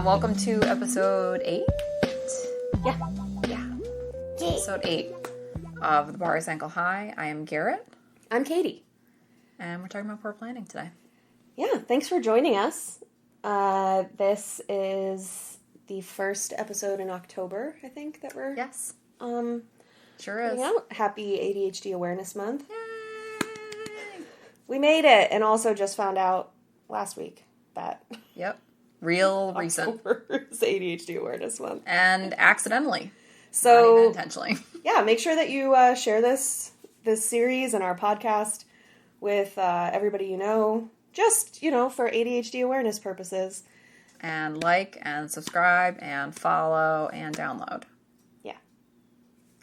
Welcome to episode 8. Yeah. Episode 8 of The Bar is Ankle High. I am Garrett. I'm Katie. And we're talking about poor planning today. Yeah, thanks for joining us. This is the first episode in October, I think, that we're Yes. Sure putting is. out. Happy ADHD Awareness Month. Yay! We made it, and also just found out last week that Yep. Real recent. October is ADHD Awareness Month. And accidentally. Not So, even intentionally. yeah, make sure that you share this series and our podcast with everybody you know, just, for ADHD awareness purposes. And like and subscribe and follow and download. Yeah.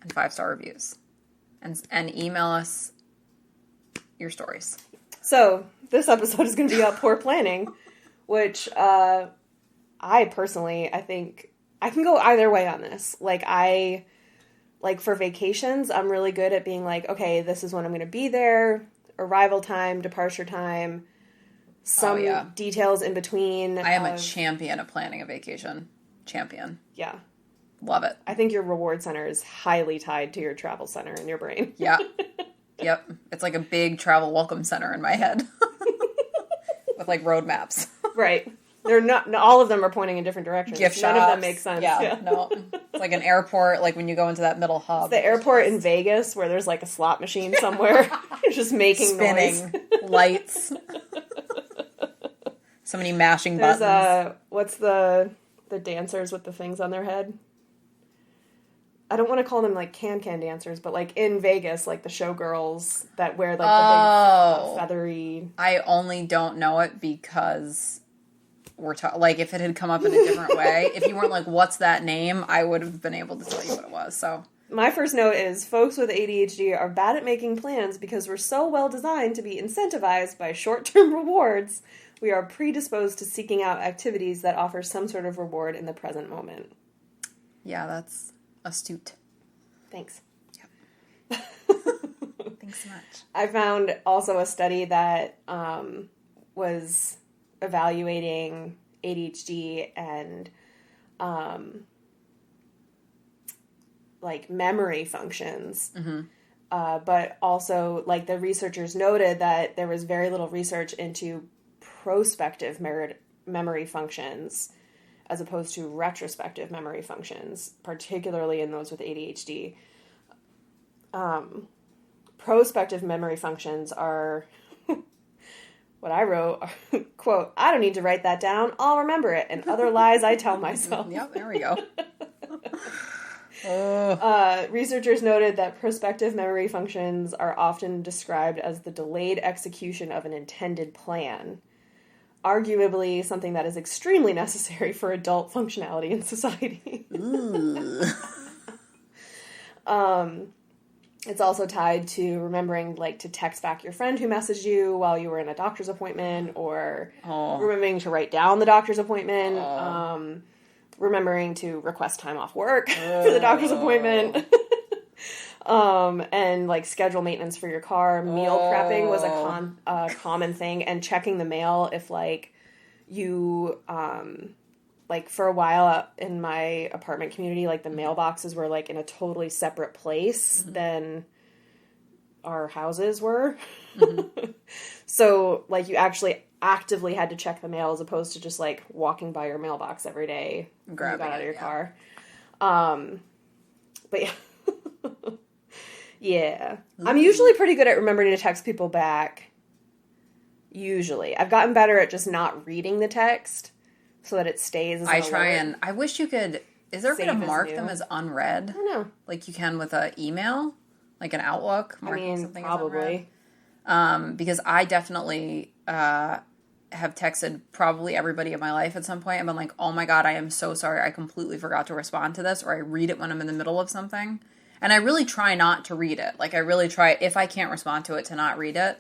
And 5-star reviews. And email us your stories. So, this episode is going to be about poor planning, which I personally, I think, I can go either way on this. For vacations, I'm really good at being like, okay, this is when I'm going to be there, arrival time, departure time, some details in between. I am a champion of planning a vacation. Champion. Yeah. Love it. I think your reward center is highly tied to your travel center in your brain. Yeah. Yep. It's like a big travel welcome center in my head. With road maps. Right. They're not all of them are pointing in different directions. Gift shops. None of them make sense. Yeah. No. It's like an airport, when you go into that middle hub. It's the airport in Vegas where there's a slot machine somewhere. You're just making spinning noise. Lights. So many mashing There's buttons. What's the dancers with the things on their head? I don't want to call them can dancers, but in Vegas, the showgirls that wear the big feathery. I only don't know it because we're if it had come up in a different way, if you weren't what's that name, I would have been able to tell you what it was. So my first note is folks with ADHD are bad at making plans because we're so well designed to be incentivized by short-term rewards. We are predisposed to seeking out activities that offer some sort of reward in the present moment. Yeah, that's astute. Thanks. Yep. Thanks so much. I found also a study that was evaluating ADHD and memory functions. Mm-hmm. But also the researchers noted that there was very little research into prospective memory functions as opposed to retrospective memory functions, particularly in those with ADHD. Prospective memory functions are what I wrote, quote, I don't need to write that down, I'll remember it, and other lies I tell myself. Yep, there we go. Researchers noted that prospective memory functions are often described as the delayed execution of an intended plan, arguably something that is extremely necessary for adult functionality in society. It's also tied to remembering, to text back your friend who messaged you while you were in a doctor's appointment, or remembering to write down the doctor's appointment, remembering to request time off work for the doctor's appointment, and, schedule maintenance for your car. Meal prepping was a common thing, and checking the mail if, you... for a while in my apartment community, the mailboxes were, in a totally separate place than our houses were. Mm-hmm. So, you actually actively had to check the mail as opposed to just, walking by your mailbox every day when you got out of your car. But, yeah. Yeah. Mm-hmm. I'm usually pretty good at remembering to text people back. Usually. I've gotten better at just not reading the text. So that it stays as an alert. I wish you could, is there a way to mark them as unread? I don't know. Like you can with an email? Like an Outlook? Something probably. Because I definitely have texted probably everybody in my life at some point and been like, oh my God, I am so sorry. I completely forgot to respond to this. Or I read it when I'm in the middle of something. And I really try not to read it. I really try, if I can't respond to it, to not read it.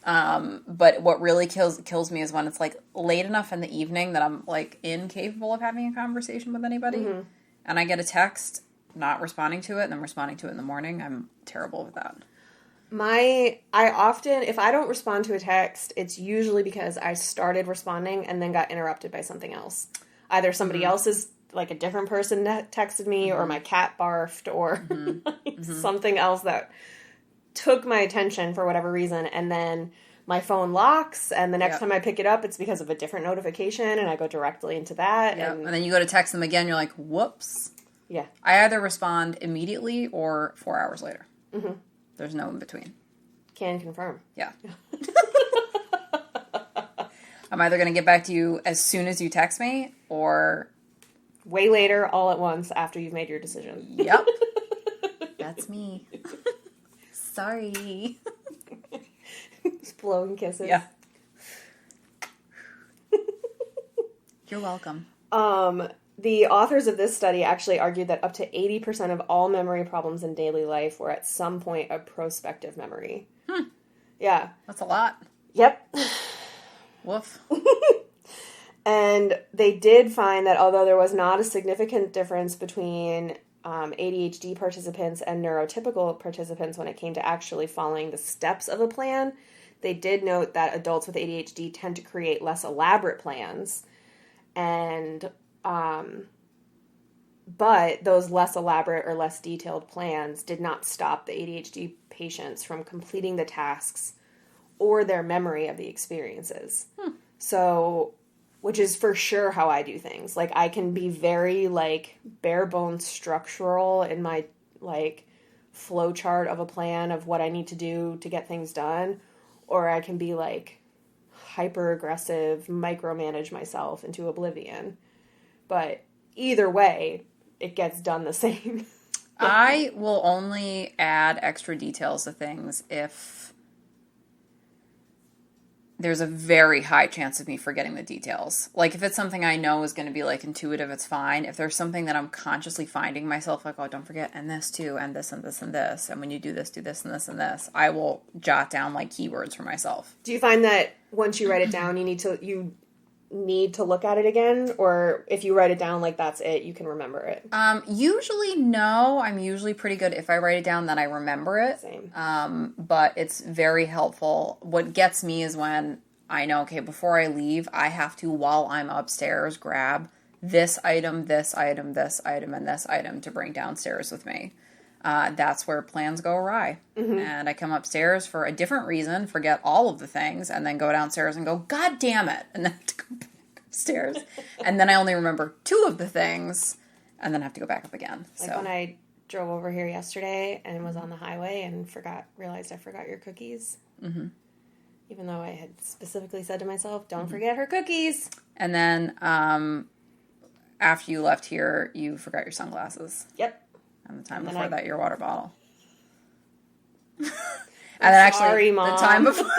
But what really kills me is when it's like late enough in the evening that I'm like incapable of having a conversation with anybody, and I get a text, not responding to it, and then responding to it in the morning. I'm terrible with that. I often, if I don't respond to a text, it's usually because I started responding and then got interrupted by something else. Either somebody else's, like a different person texted me, or my cat barfed, or something else that took my attention for whatever reason, and then my phone locks, and the next time I pick it up, it's because of a different notification, and I go directly into that. Yep. And then you go to text them again, you're like, whoops. Yeah. I either respond immediately or 4 hours later. Mm-hmm. There's no in between. Can confirm. Yeah. I'm either going to get back to you as soon as you text me, or... way later, all at once, after you've made your decision. Yep. That's me. Sorry. Just blowing kisses. Yeah. You're welcome. The authors of this study actually argued that up to 80% of all memory problems in daily life were at some point a prospective memory. Yeah. That's a lot. Yep. Woof. And they did find that although there was not a significant difference between ADHD participants and neurotypical participants when it came to actually following the steps of a plan, they did note that adults with ADHD tend to create less elaborate plans. And... but those less elaborate or less detailed plans did not stop the ADHD patients from completing the tasks or their memory of the experiences. So, which is for sure how I do things. Like, I can be very, like, bare bones structural in my, like, flow chart of a plan of what I need to do to get things done. Or I can be, like, hyper aggressive, micromanage myself into oblivion. But either way, it gets done the same. I will only add extra details to things if there's a very high chance of me forgetting the details. Like, if it's something I know is going to be, like, intuitive, it's fine. If there's something that I'm consciously finding myself, like, oh, don't forget, and this too, and this and this and this, and when you do this and this and this, I will jot down, like, keywords for myself. Do you find that once you write it down, you need to look at it again, or if you write it down, like, that's it, you can remember it? Usually no. I'm usually pretty good. If I write it down, then I remember it. Same. But it's very helpful. What gets me is when I know, okay, before I leave, I have to, while I'm upstairs, grab this item, this item, this item, and this item to bring downstairs with me. That's where plans go awry. Mm-hmm. And I come upstairs for a different reason, forget all of the things, and then go downstairs and go, God damn it. And then have to go back upstairs. And then I only remember 2 of the things, and then have to go back up again. Like when I drove over here yesterday and was on the highway and realized I forgot your cookies. Mm-hmm. Even though I had specifically said to myself, don't forget her cookies. And then after you left here, you forgot your sunglasses. Yep. And the time before that, your water bottle. And then actually, Mom.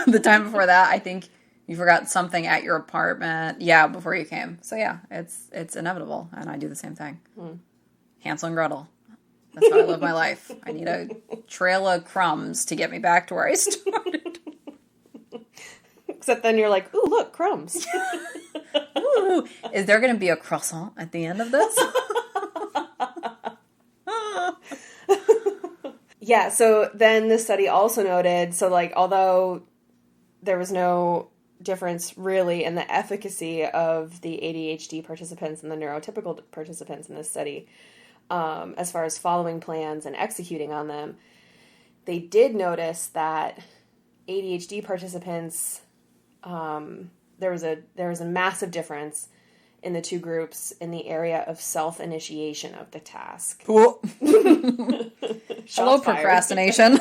the time before that, I think you forgot something at your apartment. Yeah, before you came. So yeah, it's inevitable, and I do the same thing. Hansel and Gretel. That's how I live my life. I need a trail of crumbs to get me back to where I started. Except then you're like, ooh, look, crumbs. Ooh, is there going to be a croissant at the end of this? Yeah, so then the study also noted, so, like, although there was no difference really in the efficacy of the ADHD participants and the neurotypical participants in this study, as far as following plans and executing on them, they did notice that ADHD participants, there was a massive difference in the 2 groups in the area of self-initiation of the task. Cool. Hello, procrastination.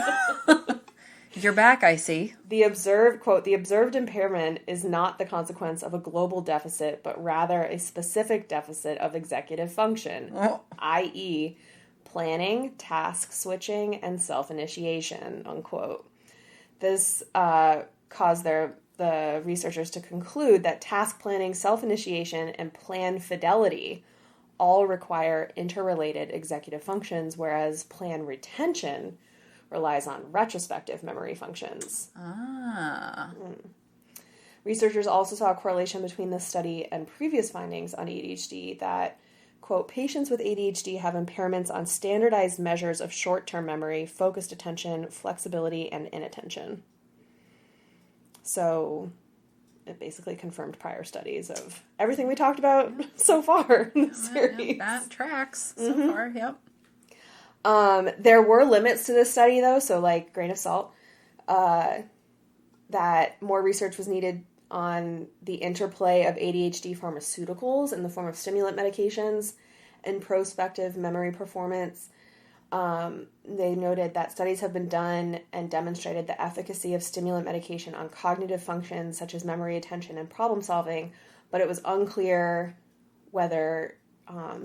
You're back, I see. The observed impairment is not the consequence of a global deficit, but rather a specific deficit of executive function, i.e., planning, task switching, and self-initiation, unquote. This caused the researchers to conclude that task planning, self-initiation, and plan fidelity all require interrelated executive functions, whereas plan retention relies on retrospective memory functions. Ah. Researchers also saw a correlation between this study and previous findings on ADHD that, quote, patients with ADHD have impairments on standardized measures of short-term memory, focused attention, flexibility, and inattention. So it basically confirmed prior studies of everything we talked about so far in the series. That tracks so far, yep. There were limits to this study, though, so like grain of salt, that more research was needed on the interplay of ADHD pharmaceuticals in the form of stimulant medications and prospective memory performance. They noted that studies have been done and demonstrated the efficacy of stimulant medication on cognitive functions such as memory, attention, and problem solving, but it was unclear whether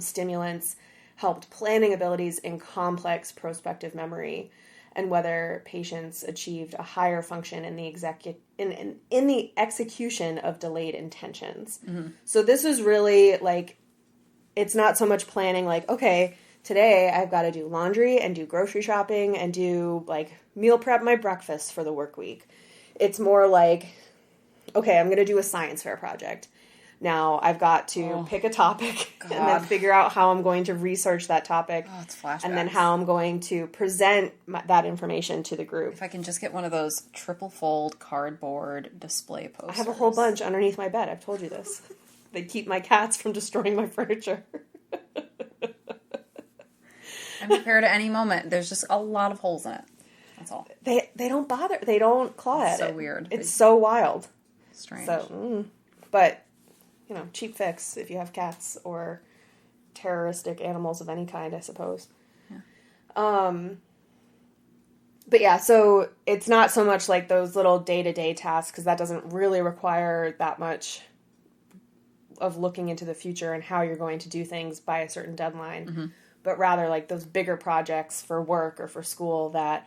stimulants helped planning abilities in complex prospective memory and whether patients achieved a higher function in the execution of delayed intentions. Mm-hmm. So this is really like, it's not so much planning like, okay, today I've got to do laundry and do grocery shopping and do like meal prep my breakfast for the work week. It's more like, okay, I'm going to do a science fair project. Now I've got to pick a topic and then figure out how I'm going to research that topic. Oh, it's flashbacks. And then how I'm going to present that information to the group. If I can just get one of those triple fold cardboard display posters. I have a whole bunch underneath my bed. I've told you this. They keep my cats from destroying my furniture. I'm prepared at any moment. There's just a lot of holes in it. That's all. They don't bother. They don't claw at it. It's so weird. It's so wild. Strange. So, but, you know, cheap fix if you have cats or terroristic animals of any kind, I suppose. Yeah. But yeah, so it's not so much like those little day-to-day tasks because that doesn't really require that much of looking into the future and how you're going to do things by a certain deadline. Mm-hmm. But rather like those bigger projects for work or for school that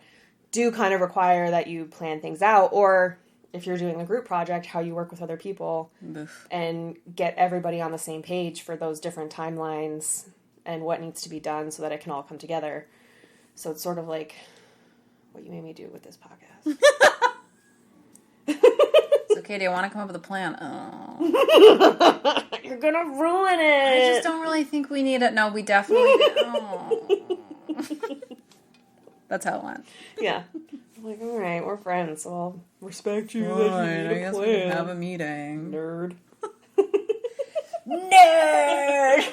do kind of require that you plan things out, or if you're doing a group project, how you work with other people and get everybody on the same page for those different timelines and what needs to be done so that it can all come together. So it's sort of like what you made me do with this podcast. It's okay, do you want to come up with a plan? Oh. You're gonna ruin it. I just don't really think we need it. No, we definitely do. Oh. That's how it went. Yeah. I'm like, all right, we're friends, so I'll respect you. Fine, I guess we can have a meeting. Nerd. Nerd!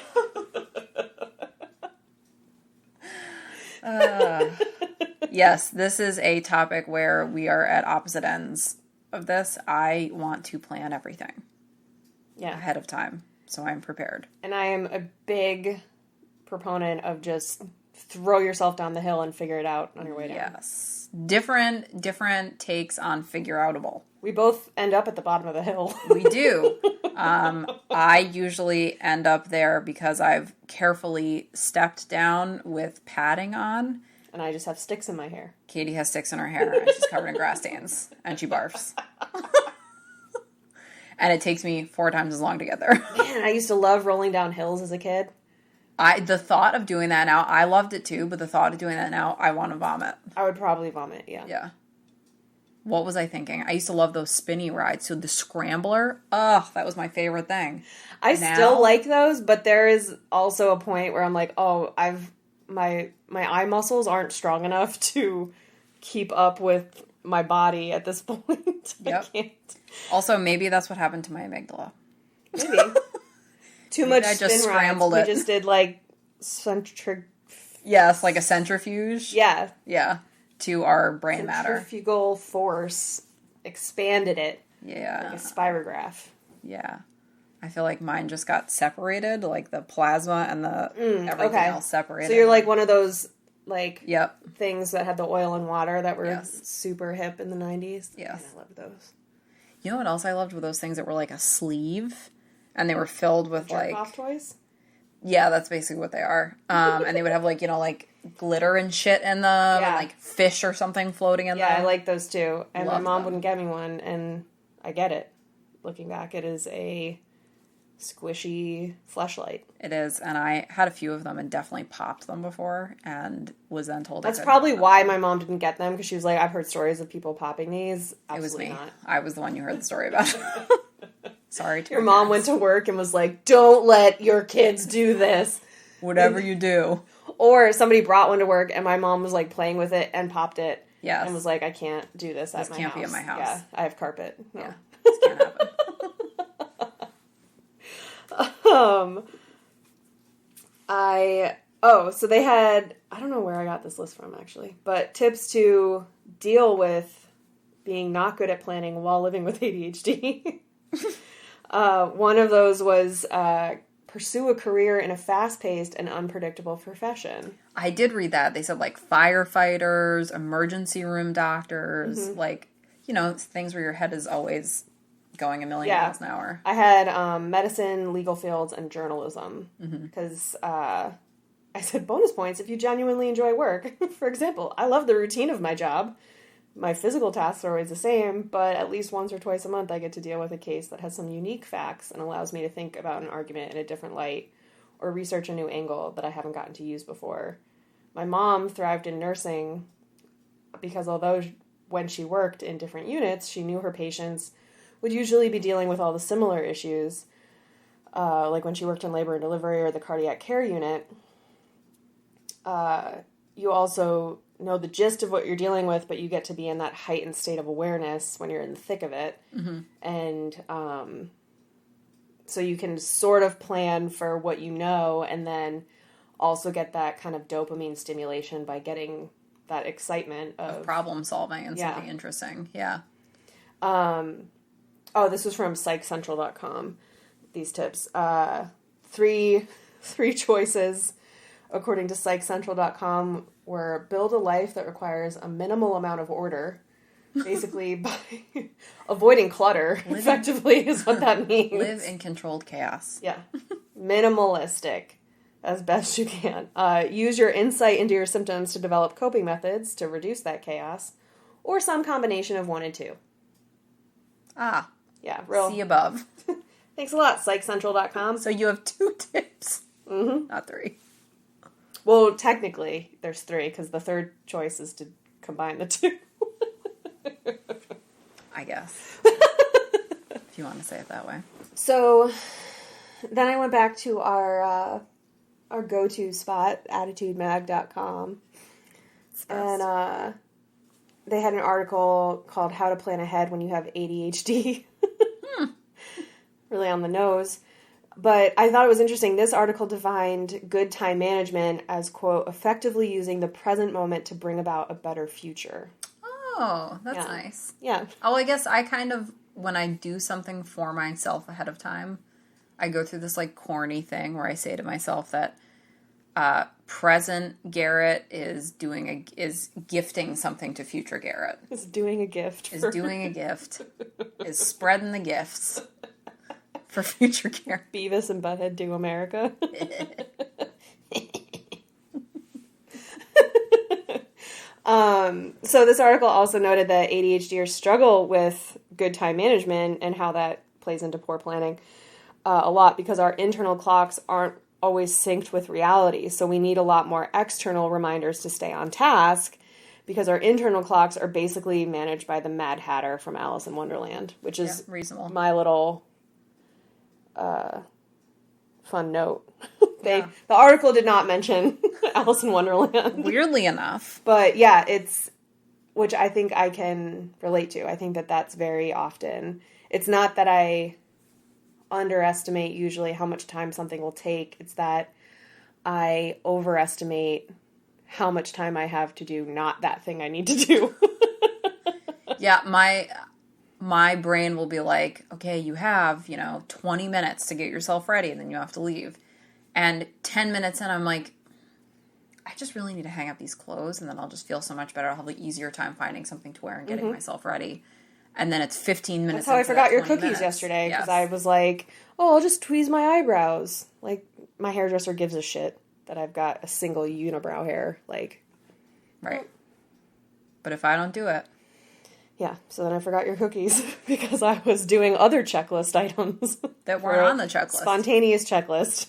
Yes, this is a topic where we are at opposite ends of this. I want to plan everything ahead of time, so I'm prepared. And I am a big proponent of just throw yourself down the hill and figure it out on your way down. Yes. Different takes on figure outable. We both end up at the bottom of the hill. We do. I usually end up there because I've carefully stepped down with padding on. And I just have sticks in my hair. Katie has sticks in her hair, and she's covered in grass stains, and she barfs. And it takes me 4 times as long to get there. Man, I used to love rolling down hills as a kid. The thought of doing that now, I loved it too, but the thought of doing that now, I want to vomit. I would probably vomit, yeah. Yeah. What was I thinking? I used to love those spinny rides. So the scrambler, that was my favorite thing. I still like those, but there is also a point where I'm like, my eye muscles aren't strong enough to keep up with my body at this point. Yep. I can't. Also, maybe that's what happened to my amygdala. Maybe. Too much I just spin scrambled rides. it. We just did like Yes, like a centrifuge. Yeah. Yeah. To our brain matter. Centrifugal force expanded it. Yeah. Like a spirograph. Yeah. I feel like mine just got separated, like the plasma and the everything else separated. So you're like one of those like yep. things that had the oil and water that were super hip in the 90s. Yes. I love those. You know what else I loved were those things that were like a sleeve and they were filled with Jerk-off toys? Yeah, that's basically what they are. And they would have like, like glitter and shit in them and like fish or something floating in them. Yeah, I like those too. And Loved my mom them. wouldn't get me one, and I get it. Looking back, it is a squishy fleshlight. It is, and I had a few of them and definitely popped them before and was then told That's probably why my mom didn't get them, because she was like, I've heard stories of people popping these. Absolutely it was me. Not. I was the one you heard the story about. Sorry to your mom went to work and was like, don't let your kids do this. Whatever you do. Or somebody brought one to work and my mom was like playing with it and popped it. Yes. And was like, I can't do this at my house. This can't be at my house. Yeah, I have carpet. Yeah. This can't happen. So they had, I don't know where I got this list from actually, but tips to deal with being not good at planning while living with ADHD. One of those was pursue a career in a fast-paced and unpredictable profession. I did read that. They said like firefighters, emergency room doctors, like, things where your head is always going a million miles an hour. I had medicine, legal fields, and journalism. Because I said bonus points if you genuinely enjoy work. For example, I love the routine of my job. My physical tasks are always the same, but at least once or twice a month I get to deal with a case that has some unique facts and allows me to think about an argument in a different light or research a new angle that I haven't gotten to use before. My mom thrived in nursing because although when she worked in different units, she knew her patients would usually be dealing with all the similar issues, like when she worked in labor and delivery or the cardiac care unit. You also know the gist of what you're dealing with, but you get to be in that heightened state of awareness when you're in the thick of it. And so you can sort of plan for what you know and then also get that kind of dopamine stimulation by getting that excitement of problem solving and something interesting. Yeah. This was from psychcentral.com. These tips. Three choices, according to psychcentral.com, were build a life that requires a minimal amount of order, basically by avoiding clutter, effectively, is what that means. Live in controlled chaos. Yeah. Minimalistic, as best you can. Use your insight into your symptoms to develop coping methods to reduce that chaos, or some combination of one and two. Ah. Yeah, See above. Thanks a lot, psychcentral.com. So you have 2 tips. Not 3. Well, technically, there's 3, because the third choice is to combine the 2. I guess. If you want to say it that way. So, then I went back to our go-to spot, attitudemag.com. And they had an article called How to Plan Ahead When You Have ADHD. Really on the nose. But I thought it was interesting. This article defined good time management as, quote, effectively using the present moment to bring about a better future. Oh, that's nice. Yeah. Oh, I guess I kind of, when I do something for myself ahead of time, I go through this, like, corny thing where I say to myself that present Garrett is gifting something to future Garrett. Is doing a gift. Is doing a gift. Is spreading the gifts. For future care. Beavis and Butthead Do America. So this article also noted that ADHDers struggle with good time management and how that plays into poor planning a lot because our internal clocks aren't always synced with reality. So we need a lot more external reminders to stay on task because our internal clocks are basically managed by the Mad Hatter from Alice in Wonderland, which is reasonable. My little fun note. The article did not mention Alice in Wonderland. Weirdly enough. But yeah, which I think I can relate to. I think that that's very often. It's not that I underestimate usually how much time something will take. It's that I overestimate how much time I have to do not that thing I need to do. Yeah, my brain will be like, okay, you have, 20 minutes to get yourself ready, and then you have to leave. And 10 minutes in, I'm like, I just really need to hang up these clothes, and then I'll just feel so much better. I'll have an easier time finding something to wear and getting myself ready. And then it's 15 minutes. That's how I forgot your cookies yesterday, because I was like, I'll just tweeze my eyebrows. Like, my hairdresser gives a shit that I've got a single unibrow hair. Like, right. But if I don't do it. Yeah, so then I forgot your cookies because I was doing other checklist items. That weren't on the checklist. Spontaneous checklist.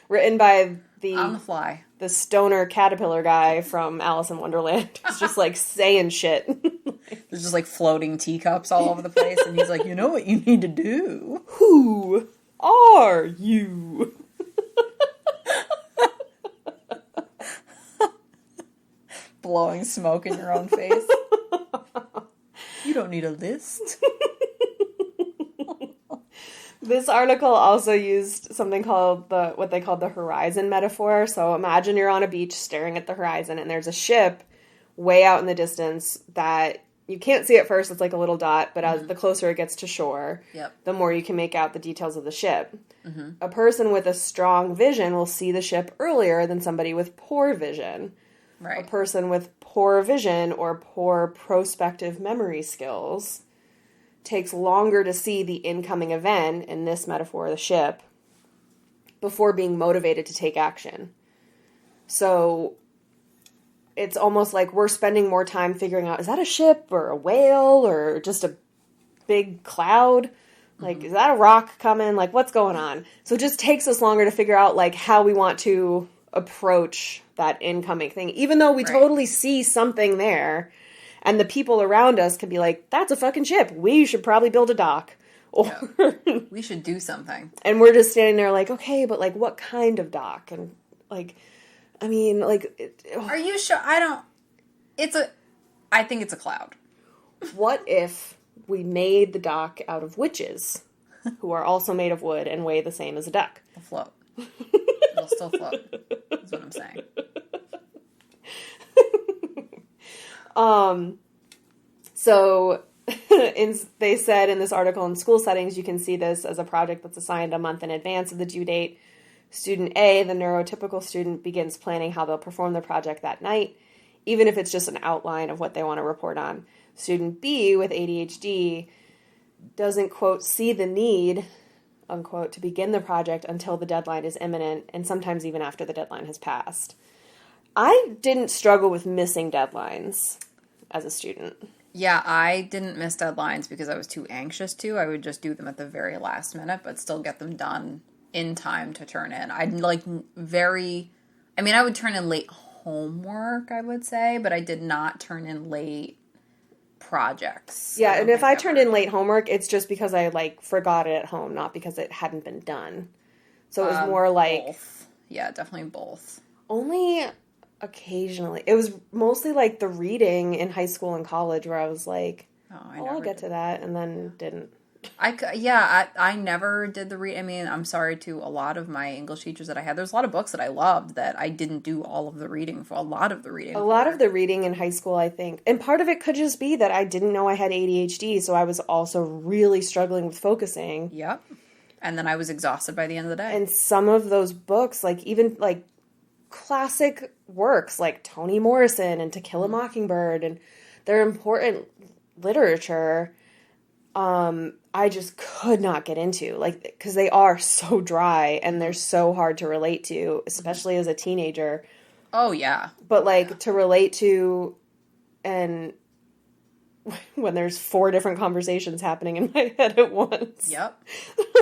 Written by On the fly. the stoner caterpillar guy from Alice in Wonderland. He's just like saying shit. There's just like floating teacups all over the place, and he's like, you know what you need to do? Who are you? Blowing smoke in your own face. You don't need a list. This article also used something called what they called the horizon metaphor. So imagine you're on a beach staring at the horizon and there's a ship way out in the distance that you can't see at first. It's like a little dot, but as the closer it gets to shore, the more you can make out the details of the ship. Mm-hmm. A person with a strong vision will see the ship earlier than somebody with poor vision. Right. A person with poor vision or poor prospective memory skills takes longer to see the incoming event, in this metaphor, the ship, before being motivated to take action. So it's almost like we're spending more time figuring out, is that a ship or a whale or just a big cloud? Like, is that a rock coming? Like, what's going on? So it just takes us longer to figure out, like, how we want to approach that incoming thing, even though we totally see something there. And the people around us can be like, that's a fucking ship. We should probably build a dock. Or we should do something. And we're just standing there like, okay, but like what kind of dock? And like, I mean, like... Are you sure? I think it's a cloud. What if we made the dock out of witches, who are also made of wood and weigh the same as a duck? They'll float. They'll still float. That's what I'm saying. So they said in this article, in school settings, you can see this as a project that's assigned a month in advance of the due date. Student A, the neurotypical student, begins planning how they'll perform the project that night, even if it's just an outline of what they want to report on. Student B, with ADHD, doesn't, quote, see the need, unquote, to begin the project until the deadline is imminent, and sometimes even after the deadline has passed. I didn't struggle with missing deadlines as a student. Yeah, I didn't miss deadlines because I was too anxious to. I would just do them at the very last minute, but still get them done in time to turn in. I would turn in late homework, I would say, but I did not turn in late projects. Yeah, and if I turned in late homework, it's just because I, like, forgot it at home, not because it hadn't been done. So it was more like... both. Yeah, definitely both. Only... occasionally. It was mostly like the reading in high school and college where I was like, I'll get to that, and then didn't. I never did the read. I mean, I'm sorry to a lot of my English teachers that I had. There's a lot of books that I loved that I didn't do all of the reading for. A lot of the reading in high school, I think. And part of it could just be that I didn't know I had ADHD, so I was also really struggling with focusing. Yep. And then I was exhausted by the end of the day. And some of those books, like even like classic works like Toni Morrison and To Kill a Mockingbird, and they're important literature, I just could not get into, like, because they are so dry and they're so hard to relate to, especially as a teenager. Oh, yeah. But, like, to relate to, and when there's 4 different conversations happening in my head at once. Yep.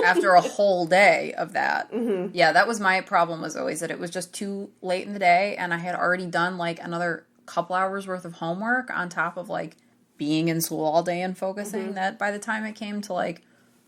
After a whole day of that. Mm-hmm. Yeah, that was my problem, was always that it was just too late in the day, and I had already done, like, another couple hours worth of homework on top of, like, being in school all day and focusing, that by the time it came to, like,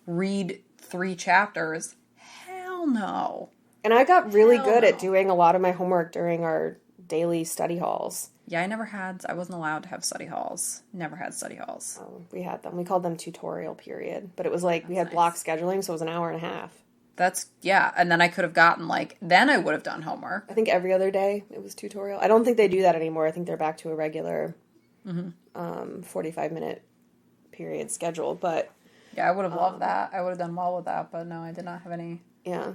read 3 chapters, hell no. And I got really good at doing a lot of my homework during our daily study halls. Yeah, I wasn't allowed to have study halls. Never had study halls. Oh, we had them. We called them tutorial period. But it was like, we had block scheduling, so it was an hour and a half. And then I could have gotten, like, then I would have done homework. I think every other day it was tutorial. I don't think they do that anymore. I think they're back to a regular 45-minute period schedule, but... Yeah, I would have loved that. I would have done well with that, but no, I did not have any. Yeah.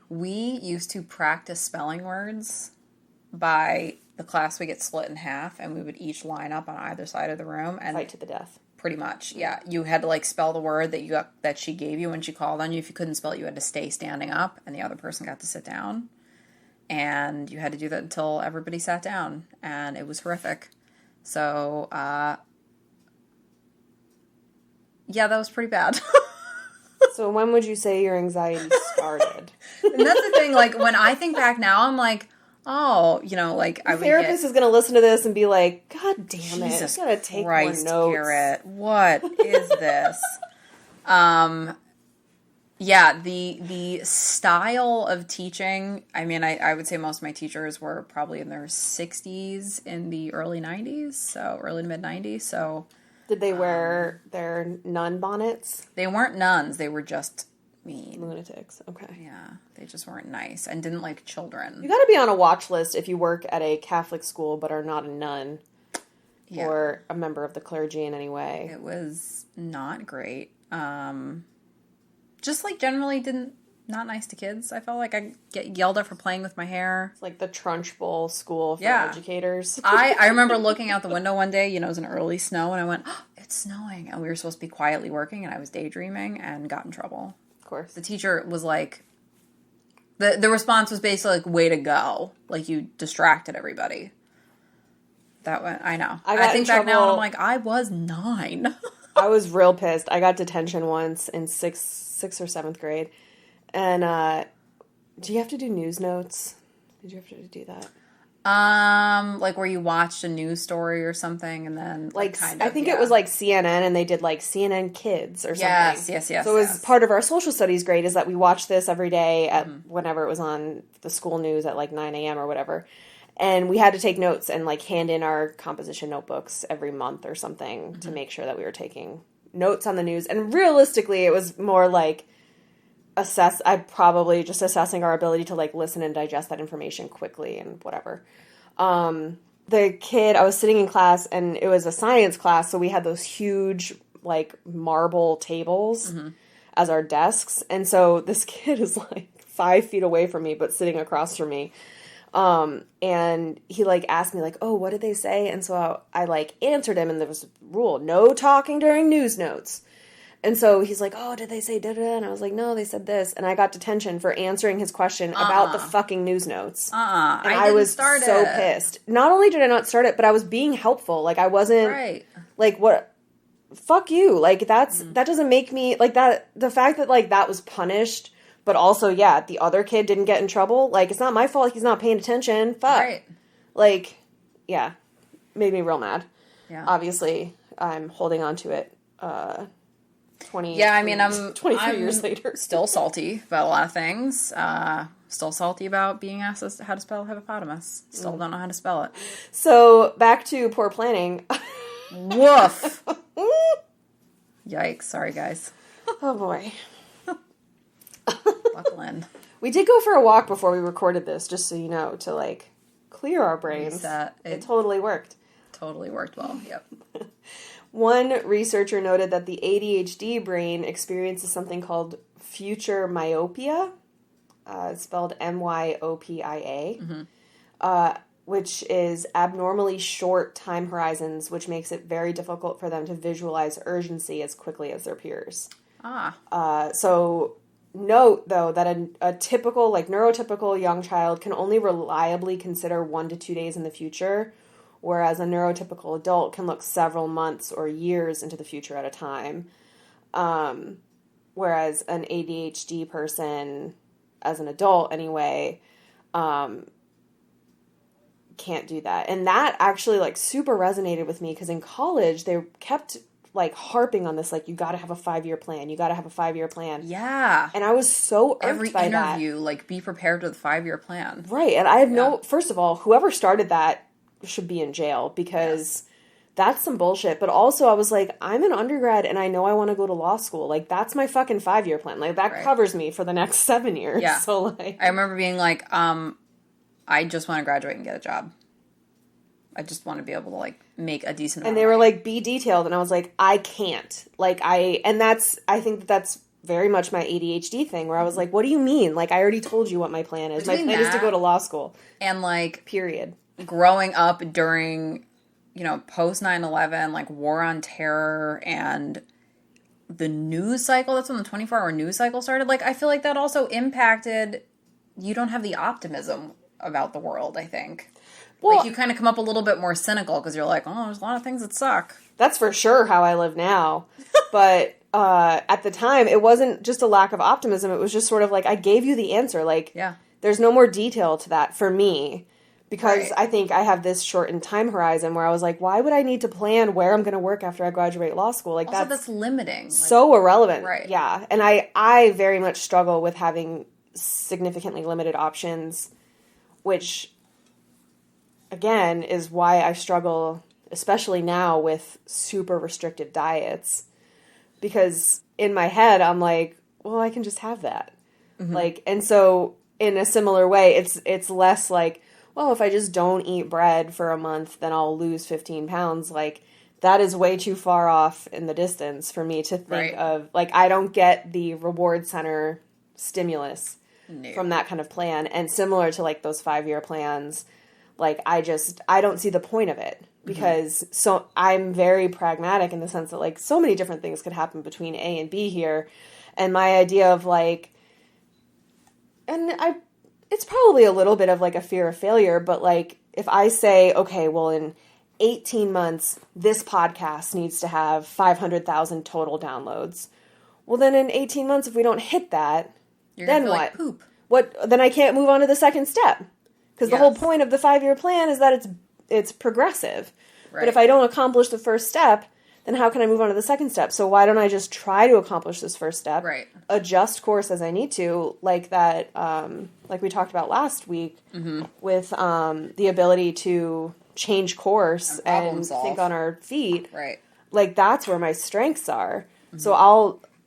We used to practice spelling words by the class. We get split in half, and we would each line up on either side of the room and fight to the death. Pretty much, yeah. You had to, like, spell the word that she gave you when she called on you. If you couldn't spell it, you had to stay standing up, and the other person got to sit down. And you had to do that until everybody sat down, and it was horrific. So, Yeah, that was pretty bad. So when would you say your anxiety started? And that's the thing, like, when I think back now, I'm like, oh, like, I would therapist is going to listen to this and be like, God damn Jesus it, I gotta take Christ, more notes. Garrett, what is this? Yeah, the style of teaching, I mean, I would say most of my teachers were probably in their 60s in the early 90s, so early to mid 90s, so. Did they wear their nun bonnets? They weren't nuns, they were just mean. Lunatics, okay. Yeah, they just weren't nice and didn't like children. You gotta be on a watch list if you work at a Catholic school but are not a nun or a member of the clergy in any way. It was not great. Just like generally not nice to kids. I felt like I get yelled at for playing with my hair. It's like the Trunchbull school for educators. I remember looking out the window one day, it was an early snow, and I went, oh, it's snowing. And we were supposed to be quietly working, and I was daydreaming and got in trouble. Of course. The teacher was like, the response was basically like, way to go. Like, you distracted everybody. That went, I know. I think back now and I'm like, I was 9. I was real pissed. I got detention once in sixth or seventh grade. And do you have to do news notes? Did you have to do that? Like where you watched a news story or something and then like kind of, I think it was like CNN and they did like CNN Kids or something. Yes. So it was part of our social studies grade is that we watched this every day at whenever it was on the school news at like 9 a.m. or whatever. And we had to take notes and like hand in our composition notebooks every month or something to make sure that we were taking notes on the news. And realistically, it was more like assessing our ability to like listen and digest that information quickly and whatever. The kid, I was sitting in class and it was a science class. So we had those huge like marble tables as our desks. And so this kid is like 5 feet away from me, but sitting across from me. And he like asked me like, oh, what did they say? And so I like answered him and there was a rule, no talking during news notes. And so he's like, oh, did they say da-da? And I was like, no, they said this. And I got detention for answering his question about the fucking news notes. And I was so pissed. Not only did I not start it, but I was being helpful. Like I wasn't like, what, fuck you. Like that doesn't make me like that. The fact that like that was punished. But also, yeah, the other kid didn't get in trouble. Like, it's not my fault he's not paying attention. Fuck. Right. Like, yeah. Made me real mad. Yeah. Obviously, I'm holding on to it 23 years later. Still salty about a lot of things. Still salty about being asked how to spell hippopotamus. Still don't know how to spell it. So, back to poor planning. Woof. Yikes. Sorry, guys. Oh, boy. Buckle in. We did go for a walk before we recorded this, just so you know, to like clear our brains. It totally worked. Totally worked well. Yep. One researcher noted that the ADHD brain experiences something called future myopia. It's spelled MYOPIA, which is abnormally short time horizons, which makes it very difficult for them to visualize urgency as quickly as their peers. So note, though, that a typical, like, neurotypical young child can only reliably consider 1 to 2 days in the future, whereas a neurotypical adult can look several months or years into the future at a time. Whereas an ADHD person, as an adult anyway, can't do that. And that actually, like, super resonated with me, because in college, they kept like harping on this, like, you gotta have a 5-year plan. You gotta have a 5-year plan. Yeah. And I was so irked by that. Every interview, like, be prepared with a 5-year plan. Right. And I have first of all, whoever started that should be in jail, because that's some bullshit. But also I was like, I'm an undergrad and I know I want to go to law school. Like, that's my fucking 5-year plan. Like, that covers me for the next 7 years. Yeah. So, like, I remember being like, I just want to graduate and get a job. I just want to be able to, like, make a decent amount. And they were like, be detailed. And I was like, I can't. Like, I think that's very much my ADHD thing, where I was like, what do you mean? Like, I already told you what my plan is. My plan is to go to law school. And, like, period. Growing up during, post 9/11, like, war on terror and the news cycle, that's when the 24-hour news cycle started. Like, I feel like that also impacted, you don't have the optimism about the world, I think. Well, like, you kind of come up a little bit more cynical because you're like, oh, there's a lot of things that suck. That's for sure how I live now. But at the time, it wasn't just a lack of optimism. It was just sort of like, I gave you the answer. Like, Yeah. there's no more detail to that for me. Because Right. I think I have this shortened time horizon where I was like, why would I need to plan where I'm going to work after I graduate law school? Like, Also, that's limiting. Like, so irrelevant. Right. Yeah. And I very much struggle with having significantly limited options, which, again, is why I struggle, especially now, with super restrictive diets. Because in my head, I'm like, well, I can just have that. Like, and so in a similar way, it's less like, well, if I just don't eat bread for a month, then I'll lose 15 pounds. Like, that is way too far off in the distance for me to think Right. of. Like, I don't get the reward center stimulus No. from that kind of plan. And similar to, like, those 5-year plans, like, I don't see the point of it. Because so I'm very pragmatic in the sense that, like, so many different things could happen between A and B here. And my idea of, like, it's probably a little bit of, like, a fear of failure, but, like, if I say, okay, well, in 18 months, this podcast needs to have 500,000 total downloads. Well, then in 18 months, if we don't hit that, You're then gonna feel what? like poop. Then I can't move on to the second step. Because the whole Yes. point of the 5-year plan is that it's progressive. But Right. if I don't accomplish the first step, then how can I move on to the second step? So why don't I just try to accomplish this first step? Right. Adjust course as I need to, like that, like we talked about last week, with the ability to change course problem and solve. think on our feet. Right. Like, that's where my strengths are. So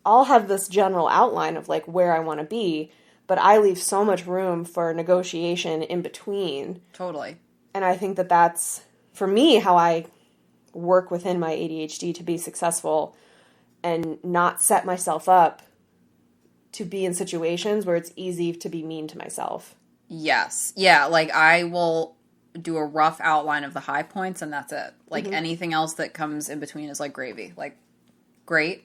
I'll have this general outline of, like, where I want to be, but I leave so much room for negotiation in between. Totally. And I think that that's, for me, how I work within my ADHD to be successful and not set myself up to be in situations where it's easy to be mean to myself. Yes. Yeah, like I will do a rough outline of the high points and that's it. Like anything else that comes in between is like gravy. Like, great.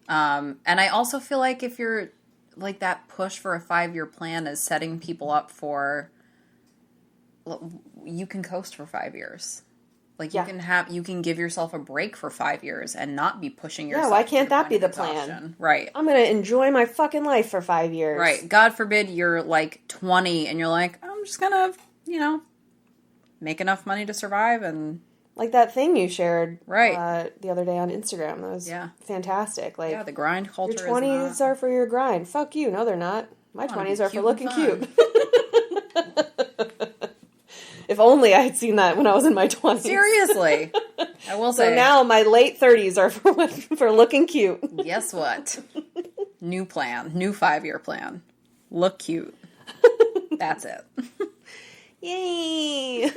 And I also feel like if you're like that push for a 5-year plan is setting people up for, you can coast for 5 years. Like you can give yourself a break for 5 years and not be pushing yourself. Yeah, why can't to that be point the of plan? exhaustion. Right. I'm going to enjoy my fucking life for 5 years. Right. God forbid you're like 20 and you're like, I'm just going to, make enough money to survive and... Like that thing you shared Right. The other day on Instagram. That was fantastic. Like, Yeah, the grind culture your 20s is not... are for your grind. Fuck you. No, they're not. My 20s are for cute looking and cute. If only I had seen that when I was in my 20s. Seriously. I will say. So now my late 30s are for looking cute. Guess what? New plan. New 5-year plan. Look cute. That's it. Yay!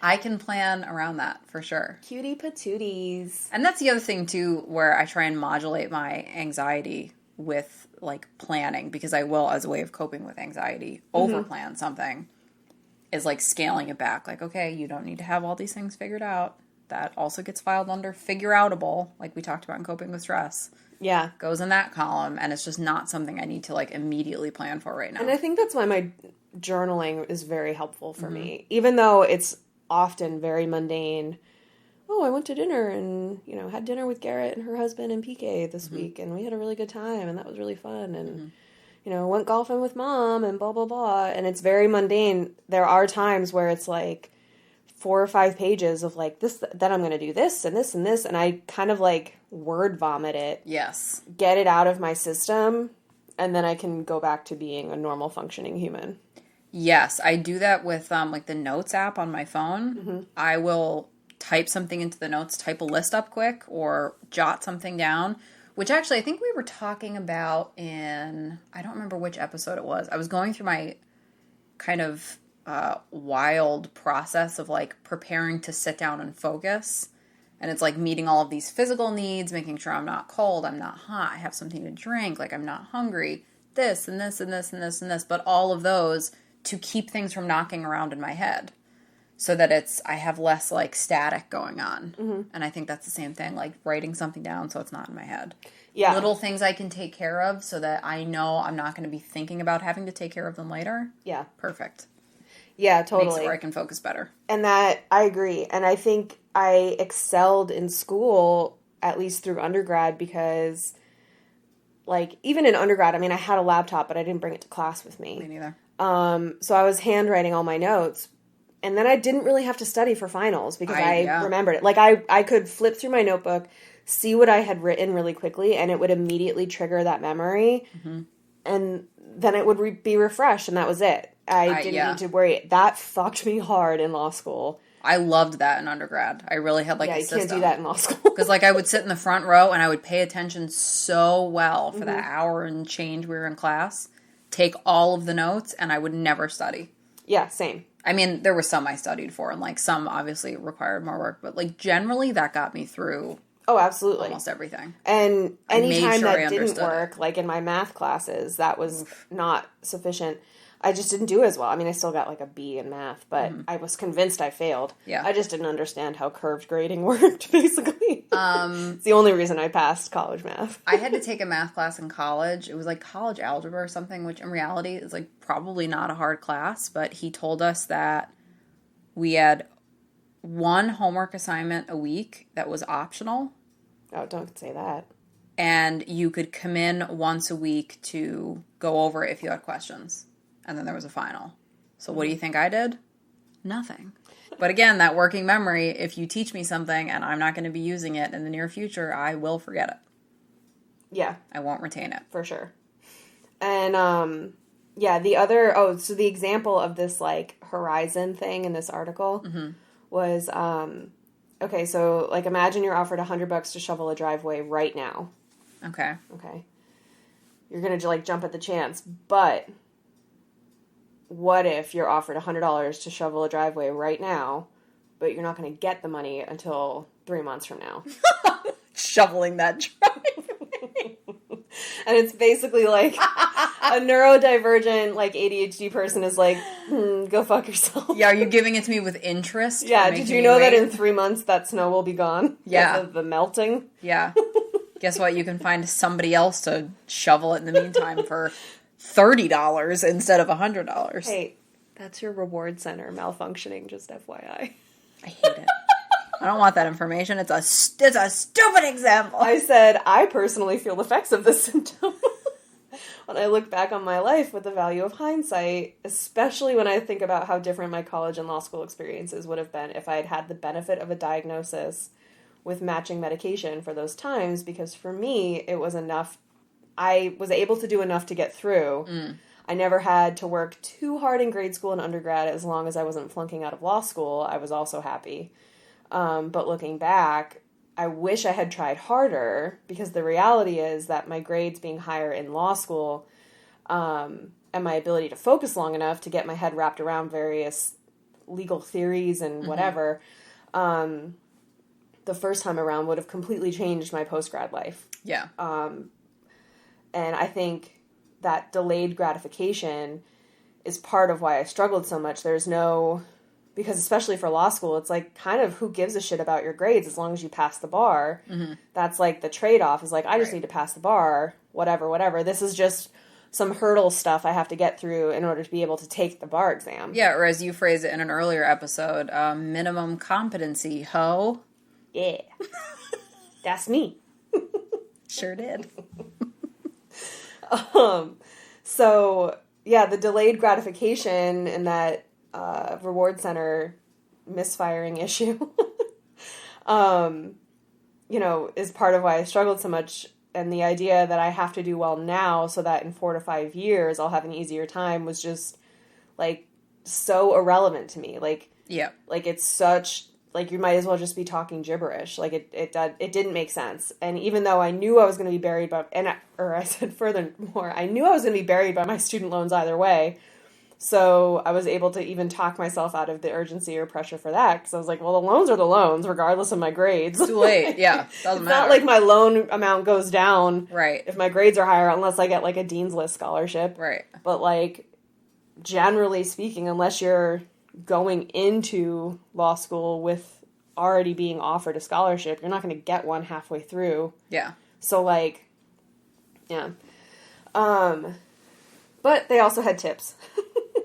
I can plan around that for sure. Cutie patooties. And that's the other thing too, where I try and modulate my anxiety with like planning, because I will, as a way of coping with anxiety, over plan something, is like scaling it back. Like, okay, you don't need to have all these things figured out. That also gets filed under figure outable, like we talked about in coping with stress. Yeah. Goes in that column, and it's just not something I need to like immediately plan for right now. And I think that's why my journaling is very helpful for me. Even though it's often very mundane. Oh, I went to dinner and, had dinner with Garrett and her husband and PK this week, and we had a really good time, and that was really fun, and, went golfing with mom, and blah, blah, blah. And it's very mundane. There are times where it's like 4 or 5 pages of like, this, then I'm going to do this and this and this, and I kind of like word vomit it. Yes. Get it out of my system, and then I can go back to being a normal functioning human. Yes, I do that with like the Notes app on my phone. I will type something into the notes, type a list up quick, or jot something down, which actually I think we were talking about in, I don't remember which episode it was. I was going through my kind of wild process of like preparing to sit down and focus. And it's like meeting all of these physical needs, making sure I'm not cold, I'm not hot, I have something to drink, like I'm not hungry, this and this and this and this and this, but all of those to keep things from knocking around in my head so that I have less like static going on. And I think that's the same thing, like writing something down so it's not in my head. Yeah. Little things I can take care of so that I know I'm not going to be thinking about having to take care of them later. Yeah. Perfect. Yeah, Makes totally. it where I can focus better. And that, I agree. And I think I excelled in school at least through undergrad, because like even in undergrad, I mean, I had a laptop, but I didn't bring it to class with me. Me neither. So I was handwriting all my notes, and then I didn't really have to study for finals because I remembered it. Like I could flip through my notebook, see what I had written really quickly, and it would immediately trigger that memory, and then it would be refreshed, and that was it. I didn't need to worry. That fucked me hard in law school. I loved that in undergrad. I really had like a system. Yeah, you can't do that in law school. Because like I would sit in the front row and I would pay attention so well for that hour and change we were in class, take all of the notes, and I would never study. Yeah, same. I mean, there were some I studied for, and like some obviously required more work, but like generally that got me through. Oh, absolutely. Almost everything. And anytime that didn't work, like in my math classes, that was not sufficient. I just didn't do as well. I mean, I still got like a B in math, but I was convinced I failed. Yeah. I just didn't understand how curved grading worked, basically. It's the only reason I passed college math. I had to take a math class in college. It was like college algebra or something, which in reality is like probably not a hard class, but he told us that we had one homework assignment a week that was optional. Oh, don't say that. And you could come in once a week to go over it if you had questions. And then there was a final. So what do you think I did? Nothing. But again, that working memory, if you teach me something and I'm not going to be using it in the near future, I will forget it. Yeah. I won't retain it. For sure. And, so the example of this, like, horizon thing in this article was, okay, so, like, imagine you're offered $100 to shovel a driveway right now. Okay. You're going to, like, jump at the chance, but what if you're offered $100 to shovel a driveway right now, but you're not going to get the money until 3 months from now? Shoveling that driveway. And it's basically like a neurodivergent, like ADHD person is like, go fuck yourself. Yeah, are you giving it to me with interest? Yeah, did you know that in 3 months that snow will be gone? Yeah. The melting? Yeah. Guess what? You can find somebody else to shovel it in the meantime for $30 instead of $100. Hey, that's your reward center malfunctioning, just FYI. I hate it. I don't want that information. It's a stupid example. I said, I personally feel the effects of this symptom. When I look back on my life with the value of hindsight, especially when I think about how different my college and law school experiences would have been if I had had the benefit of a diagnosis with matching medication for those times, because for me, it was enough. I was able to do enough to get through. I never had to work too hard in grade school and undergrad. As long as I wasn't flunking out of law school, I was also happy. But looking back, I wish I had tried harder, because the reality is that my grades being higher in law school and my ability to focus long enough to get my head wrapped around various legal theories and whatever, the first time around would have completely changed my post-grad life. Yeah. And I think that delayed gratification is part of why I struggled so much. Because especially for law school, it's like kind of who gives a shit about your grades as long as you pass the bar. That's like the trade-off is like, I just need to pass the bar, whatever. This is just some hurdle stuff I have to get through in order to be able to take the bar exam. Yeah, or as you phrased it in an earlier episode, minimum competency, ho. Yeah. That's me. Sure did. So, yeah, the delayed gratification and that reward center misfiring issue, is part of why I struggled so much. And the idea that I have to do well now so that in 4 to 5 years I'll have an easier time was just, like, so irrelevant to me. Like, yeah. Like, it's such... Like, you might as well just be talking gibberish. Like, it didn't make sense. And even though I knew I was going to be buried by... I said furthermore, I knew I was going to be buried by my student loans either way. So I was able to even talk myself out of the urgency or pressure for that. Because I was like, well, the loans are the loans, regardless of my grades. Too late, yeah. Doesn't matter. Not like my loan amount goes down right. if my grades are higher, unless I get, like, a Dean's List scholarship. Right. But, like, generally speaking, unless you're going into law school with already being offered a scholarship, you're not going to get one halfway through. Yeah. So, like, yeah. But they also had tips.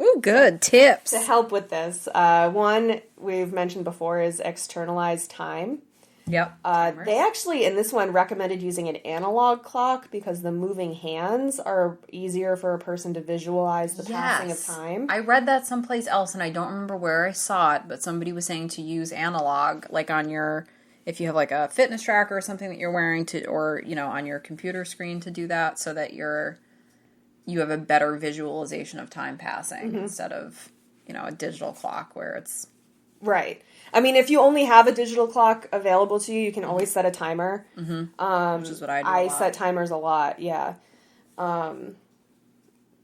Ooh, good. Tips. To help with this. One we've mentioned before is externalized time. Yep. They actually, in this one, recommended using an analog clock because the moving hands are easier for a person to visualize the passing of time. I read that someplace else, and I don't remember where I saw it, but somebody was saying to use analog, like on your, if you have like a fitness tracker or something that you're wearing to, or, you know, on your computer screen to do that so that you have a better visualization of time passing instead of, you know, a digital clock where it's... Right. I mean, if you only have a digital clock available to you, you can always set a timer. Which is what I do. I set timers a lot, yeah.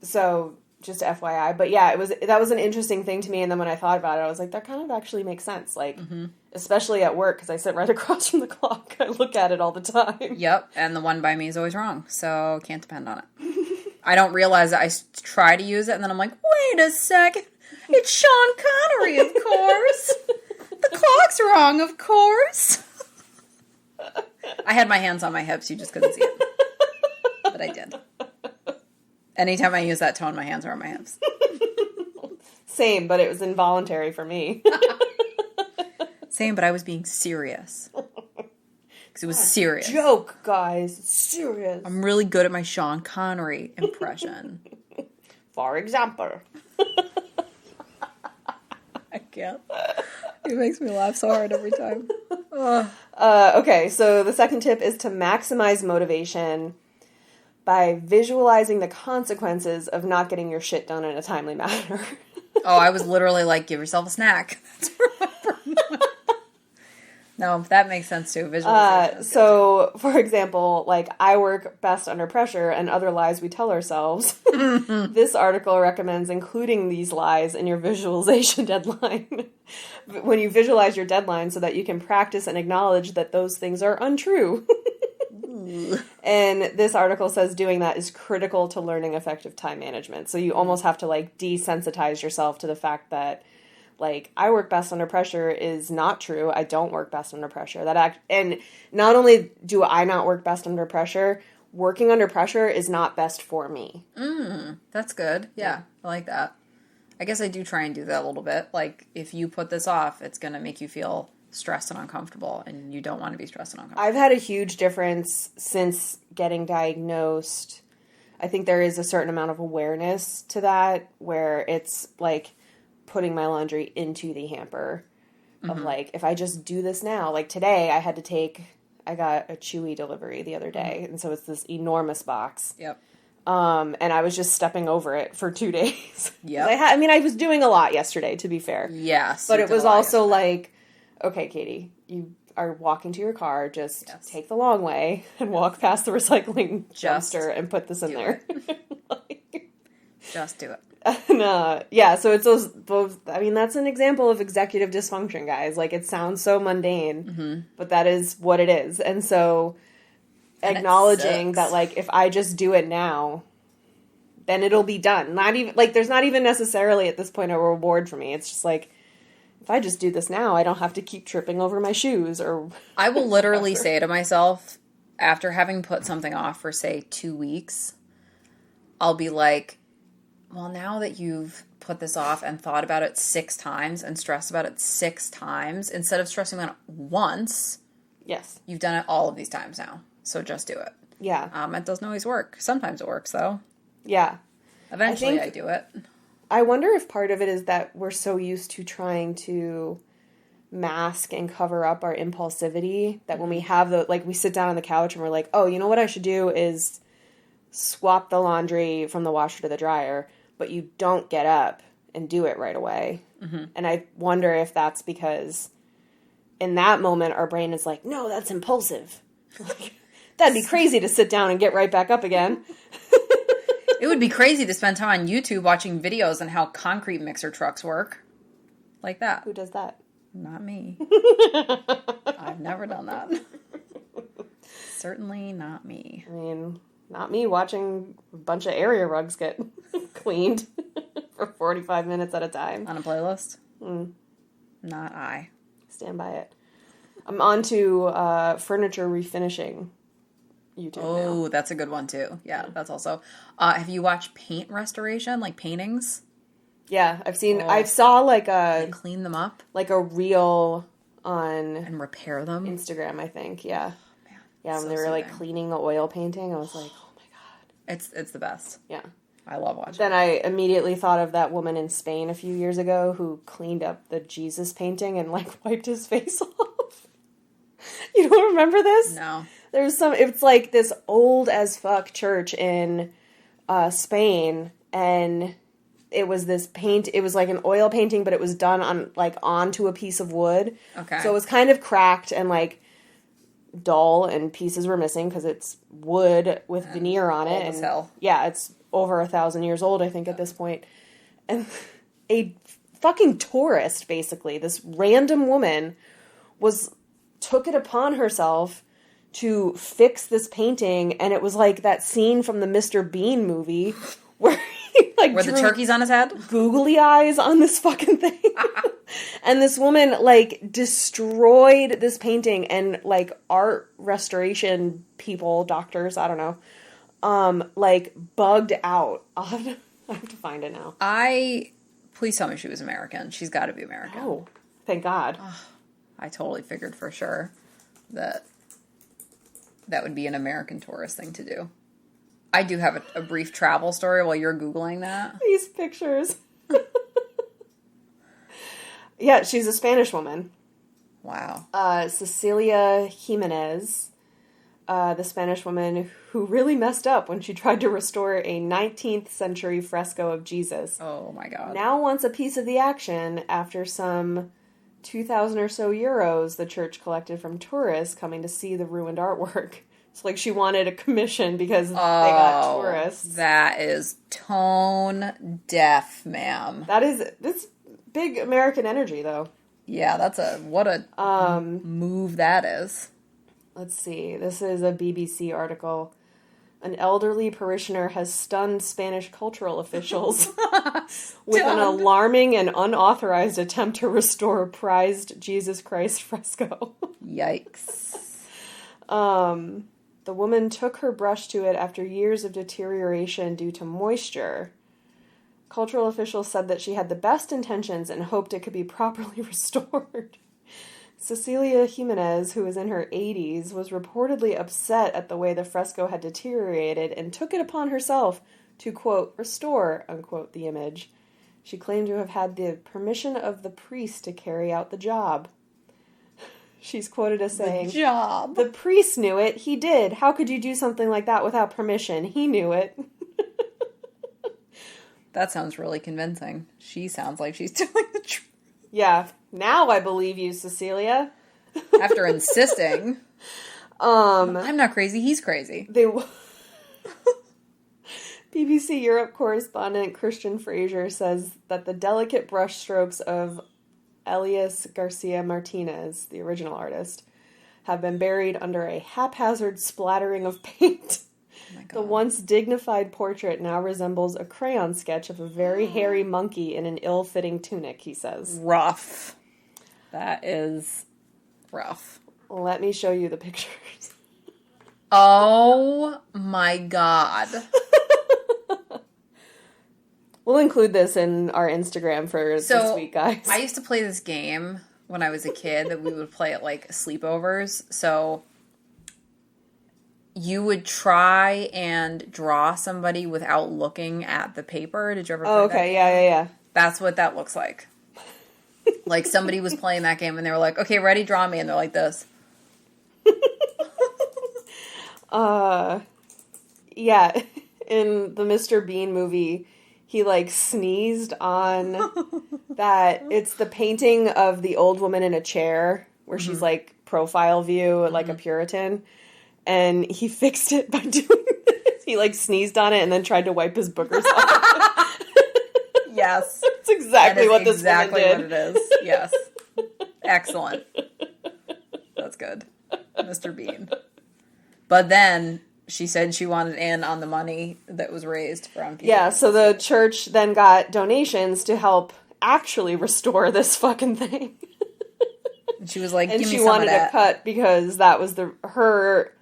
So just FYI, but yeah, that was an interesting thing to me. And then when I thought about it, I was like, that kind of actually makes sense. Like, especially at work, because I sit right across from the clock. I look at it all the time. Yep, and the one by me is always wrong, so can't depend on it. I don't realize that I try to use it, and then I'm like, wait a second, it's Sean Connery, of course. The clock's wrong, of course. I had my hands on my hips, you just couldn't see it. But I did. Anytime I use that tone, my hands are on my hips. Same, but it was involuntary for me. Same, but I was being serious. Because it was serious. Joke, guys. Serious. I'm really good at my Sean Connery impression. For example. I can't. It makes me laugh so hard every time. Okay, so the second tip is to maximize motivation by visualizing the consequences of not getting your shit done in a timely manner. Oh, I was literally like, give yourself a snack. That's No, that makes sense too. Visualization. So, for example, like, I work best under pressure and other lies we tell ourselves. This article recommends including these lies in your visualization deadline. When you visualize your deadline so that you can practice and acknowledge that those things are untrue. And this article says doing that is critical to learning effective time management. So you almost have to, like, desensitize yourself to the fact that, like, I work best under pressure is not true. I don't work best under pressure. And not only do I not work best under pressure, working under pressure is not best for me. That's good. Yeah, I like that. I guess I do try and do that a little bit. Like, if you put this off, it's going to make you feel stressed and uncomfortable, and you don't want to be stressed and uncomfortable. I've had a huge difference since getting diagnosed. I think there is a certain amount of awareness to that, where it's, like, putting my laundry into the hamper of, like, if I just do this now, like today I got a Chewy delivery the other day, and so it's this enormous box. Yep. And I was just stepping over it for 2 days. Yep. I was doing a lot yesterday, to be fair. Yes. But it was also like, okay, Katie, you are walking to your car, just take the long way and walk past the recycling dumpster and put this in there. Just do it. And, yeah, so it's those, I mean, that's an example of executive dysfunction, guys. Like, it sounds so mundane, but that is what it is. And so, acknowledging that, like, if I just do it now, then it'll be done. Not even, like, there's not even necessarily at this point a reward for me. It's just like, if I just do this now, I don't have to keep tripping over my shoes or... I will literally say to myself, after having put something off for, say, 2 weeks, I'll be like, well, now that you've put this off and thought about it 6 times and stressed about it 6 times, instead of stressing about it once, you've done it all of these times now. So just do it. Yeah. It doesn't always work. Sometimes it works, though. Yeah. Eventually I do it. I wonder if part of it is that we're so used to trying to mask and cover up our impulsivity that when we have we sit down on the couch and we're like, oh, you know what I should do is swap the laundry from the washer to the dryer, but you don't get up and do it right away. And I wonder if that's because in that moment our brain is like, no, that's impulsive. Like, that'd be crazy to sit down and get right back up again. It would be crazy to spend time on YouTube watching videos on how concrete mixer trucks work. Like that. Who does that? Not me. I've never done that. Certainly not me. I mean, not me watching a bunch of area rugs get cleaned for 45 minutes at a time. On a playlist? Not I. Stand by it. I'm on to furniture refinishing YouTube now. That's a good one too. Yeah, that's also... have you watched paint restoration, like paintings? Yeah, I've seen... I saw like a... They clean them up? Like a real on And repair them. Instagram, I think. Yeah. Man, Yeah, when so they were like soothing. cleaning the oil painting, I was like, oh my god. It's the best. Yeah. I love watching. Then I immediately thought of that woman in Spain a few years ago who cleaned up the Jesus painting and like wiped his face off. You don't remember this? No. It's like this old as fuck church in Spain, and it was this it was like an oil painting, but it was done on like onto a piece of wood. Okay. So it was kind of cracked and like dull, and pieces were missing because it's wood with veneer on it. Old as And hell. yeah, it's over 1,000 years old, I think, at this point. And a fucking tourist, basically, this random woman, took it upon herself to fix this painting, and it was like that scene from the Mr. Bean movie where he like Were the drew turkeys on his head? googly eyes on this fucking thing. And this woman like destroyed this painting, and like art restoration people, doctors, I don't know, like bugged out. I have to find it now. Please tell me she was American. She's got to be American. Oh, thank God. I totally figured for sure that would be an American tourist thing to do. I do have a brief travel story while you're Googling that. These pictures. Yeah, she's a Spanish woman. Wow. Cecilia Jimenez, the Spanish woman who really messed up when she tried to restore a 19th century fresco of Jesus. Oh my God. Now wants a piece of the action after some 2,000 or so euros the church collected from tourists coming to see the ruined artwork. It's like she wanted a commission because they got tourists. That is tone deaf, ma'am. That's big American energy, though. Yeah, what a move that is. Let's see. This is a BBC article. An elderly parishioner has stunned Spanish cultural officials with an alarming and unauthorized attempt to restore a prized Jesus Christ fresco. Yikes. The woman took her brush to it after years of deterioration due to moisture. Cultural officials said that she had the best intentions and hoped it could be properly restored. Cecilia Jimenez, who was in her 80s, was reportedly upset at the way the fresco had deteriorated and took it upon herself to, quote, restore, unquote, the image. She claimed to have had the permission of the priest to carry out the job. She's quoted as saying, Job. "The priest knew it. He did. How could you do something like that without permission? He knew it." That sounds really convincing. She sounds like she's telling the truth. Yeah. Now I believe you, Cecilia. After insisting. I'm not crazy, he's crazy. BBC Europe correspondent Christian Fraser says that the delicate brushstrokes of Elias Garcia Martinez, the original artist, have been buried under a haphazard splattering of paint. Oh my God. The once dignified portrait now resembles a crayon sketch of a very hairy monkey in an ill-fitting tunic, he says. Rough. That is rough. Let me show you the pictures. Oh my God. We'll include this in our Instagram for this week, guys. I used to play this game when I was a kid that we would play at like sleepovers. So you would try and draw somebody without looking at the paper. Did you ever play that? Okay, yeah. That's what that looks like. Like somebody was playing that game and they were like, okay, ready, draw me. And they're like this. Yeah. In the Mr. Bean movie, he like sneezed on that. It's the painting of the old woman in a chair where she's like profile view, like a Puritan. And he fixed it by doing this. He like sneezed on it and then tried to wipe his boogers off. Yes. That's exactly what this woman did. What it is. Yes. Excellent. That's good. Mr. Bean. But then she said she wanted in on the money that was raised from people. Yeah, so the church then got donations to help actually restore this fucking thing. And she was like, give and me she some wanted of that. a cut because that was her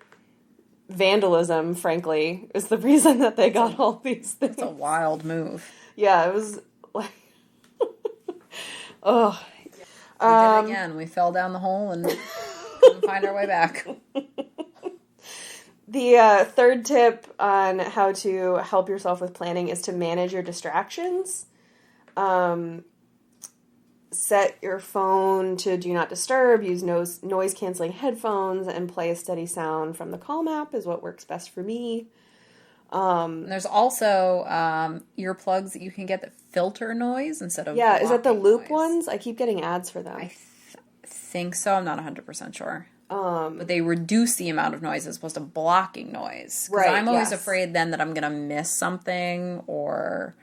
vandalism, frankly, is the reason that they got all these things. It's a wild move. Yeah, it was like... Oh. We did it again. We fell down the hole and couldn't find our way back. The third tip on how to help yourself with planning is to manage your distractions. Set your phone to do not disturb, use noise-canceling headphones, and play a steady sound from the Calm app is what works best for me. There's also earplugs that you can get that filter noise instead of Yeah, is that the Loop noise. ones? I keep getting ads for them. I think so. I'm not 100% sure. But they reduce the amount of noise as opposed to blocking noise. Because I'm always afraid then that I'm going to miss something or,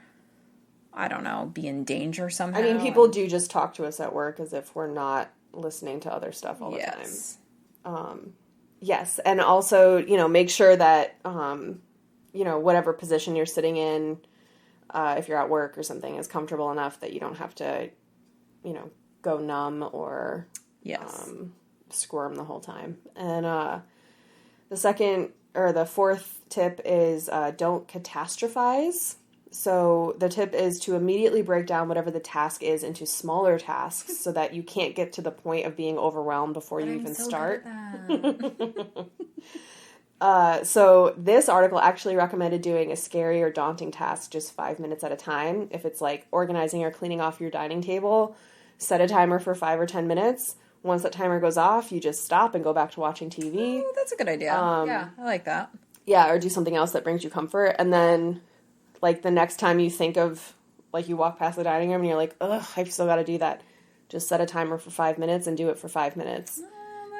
I don't know, be in danger somehow. I mean, people do just talk to us at work as if we're not listening to other stuff all the time. Yes, and also, make sure that, whatever position you're sitting in, if you're at work or something, is comfortable enough that you don't have to, go numb or squirm the whole time. And the fourth tip is don't catastrophize. So the tip is to immediately break down whatever the task is into smaller tasks so that you can't get to the point of being overwhelmed before you even start. So this article actually recommended doing a scary or daunting task just 5 minutes at a time. If it's like organizing or cleaning off your dining table, set a timer for 5 or 10 minutes. Once that timer goes off, you just stop and go back to watching TV. Oh, that's a good idea. Yeah, I like that. Yeah, or do something else that brings you comfort. And then, like, the next time you think of, like, you walk past the dining room and you're like, ugh, I've still got to do that. Just set a timer for 5 minutes and do it for 5 minutes.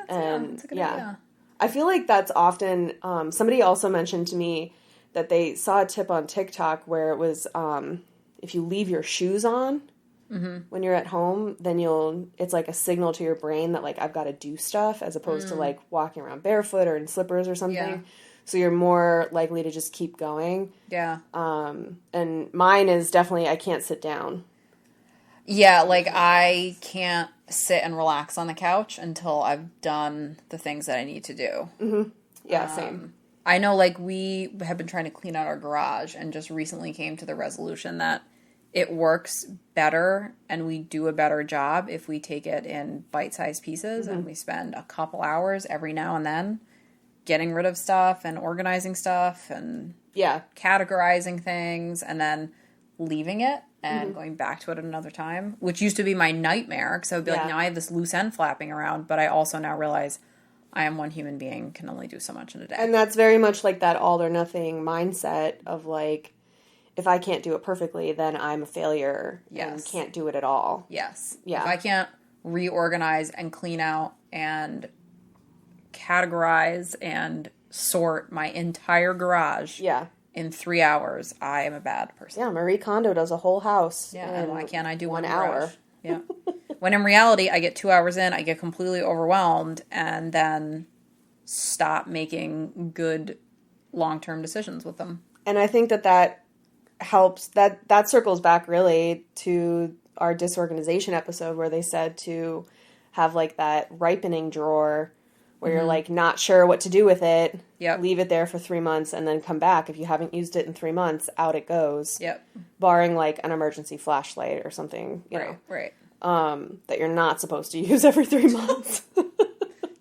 That's a good idea. I feel like that's often, somebody also mentioned to me that they saw a tip on TikTok where it was, if you leave your shoes on when you're at home, then it's like a signal to your brain that, like, I've got to do stuff as opposed to, like, walking around barefoot or in slippers or something. Yeah. So you're more likely to just keep going. Yeah. And mine is definitely, I can't sit down. Yeah, like, I can't sit and relax on the couch until I've done the things that I need to do. Mm-hmm. Yeah, same. I know, like, we have been trying to clean out our garage and just recently came to the resolution that it works better and we do a better job if we take it in bite-sized pieces and we spend a couple hours every now and then getting rid of stuff and organizing stuff and categorizing things and then leaving it and going back to it at another time, which used to be my nightmare because I would be like, now I have this loose end flapping around, but I also now realize I am one human being, can only do so much in a day. And that's very much like that all or nothing mindset of like, if I can't do it perfectly, then I'm a failure and can't do it at all. Yes. Yeah. If I can't reorganize and clean out and categorize and sort my entire garage in 3 hours, I am a bad person. Yeah, Marie Kondo does a whole house. Yeah, and why can't I do 1 hour? Yeah. When in reality, I get 2 hours in, I get completely overwhelmed, and then stop making good long-term decisions with them. And I think that helps, that circles back really to our disorganization episode where they said to have like that ripening drawer where you're like not sure what to do with it, leave it there for 3 months and then come back. If you haven't used it in 3 months, out it goes. Barring like an emergency flashlight or something, you know. Right. That you're not supposed to use every 3 months.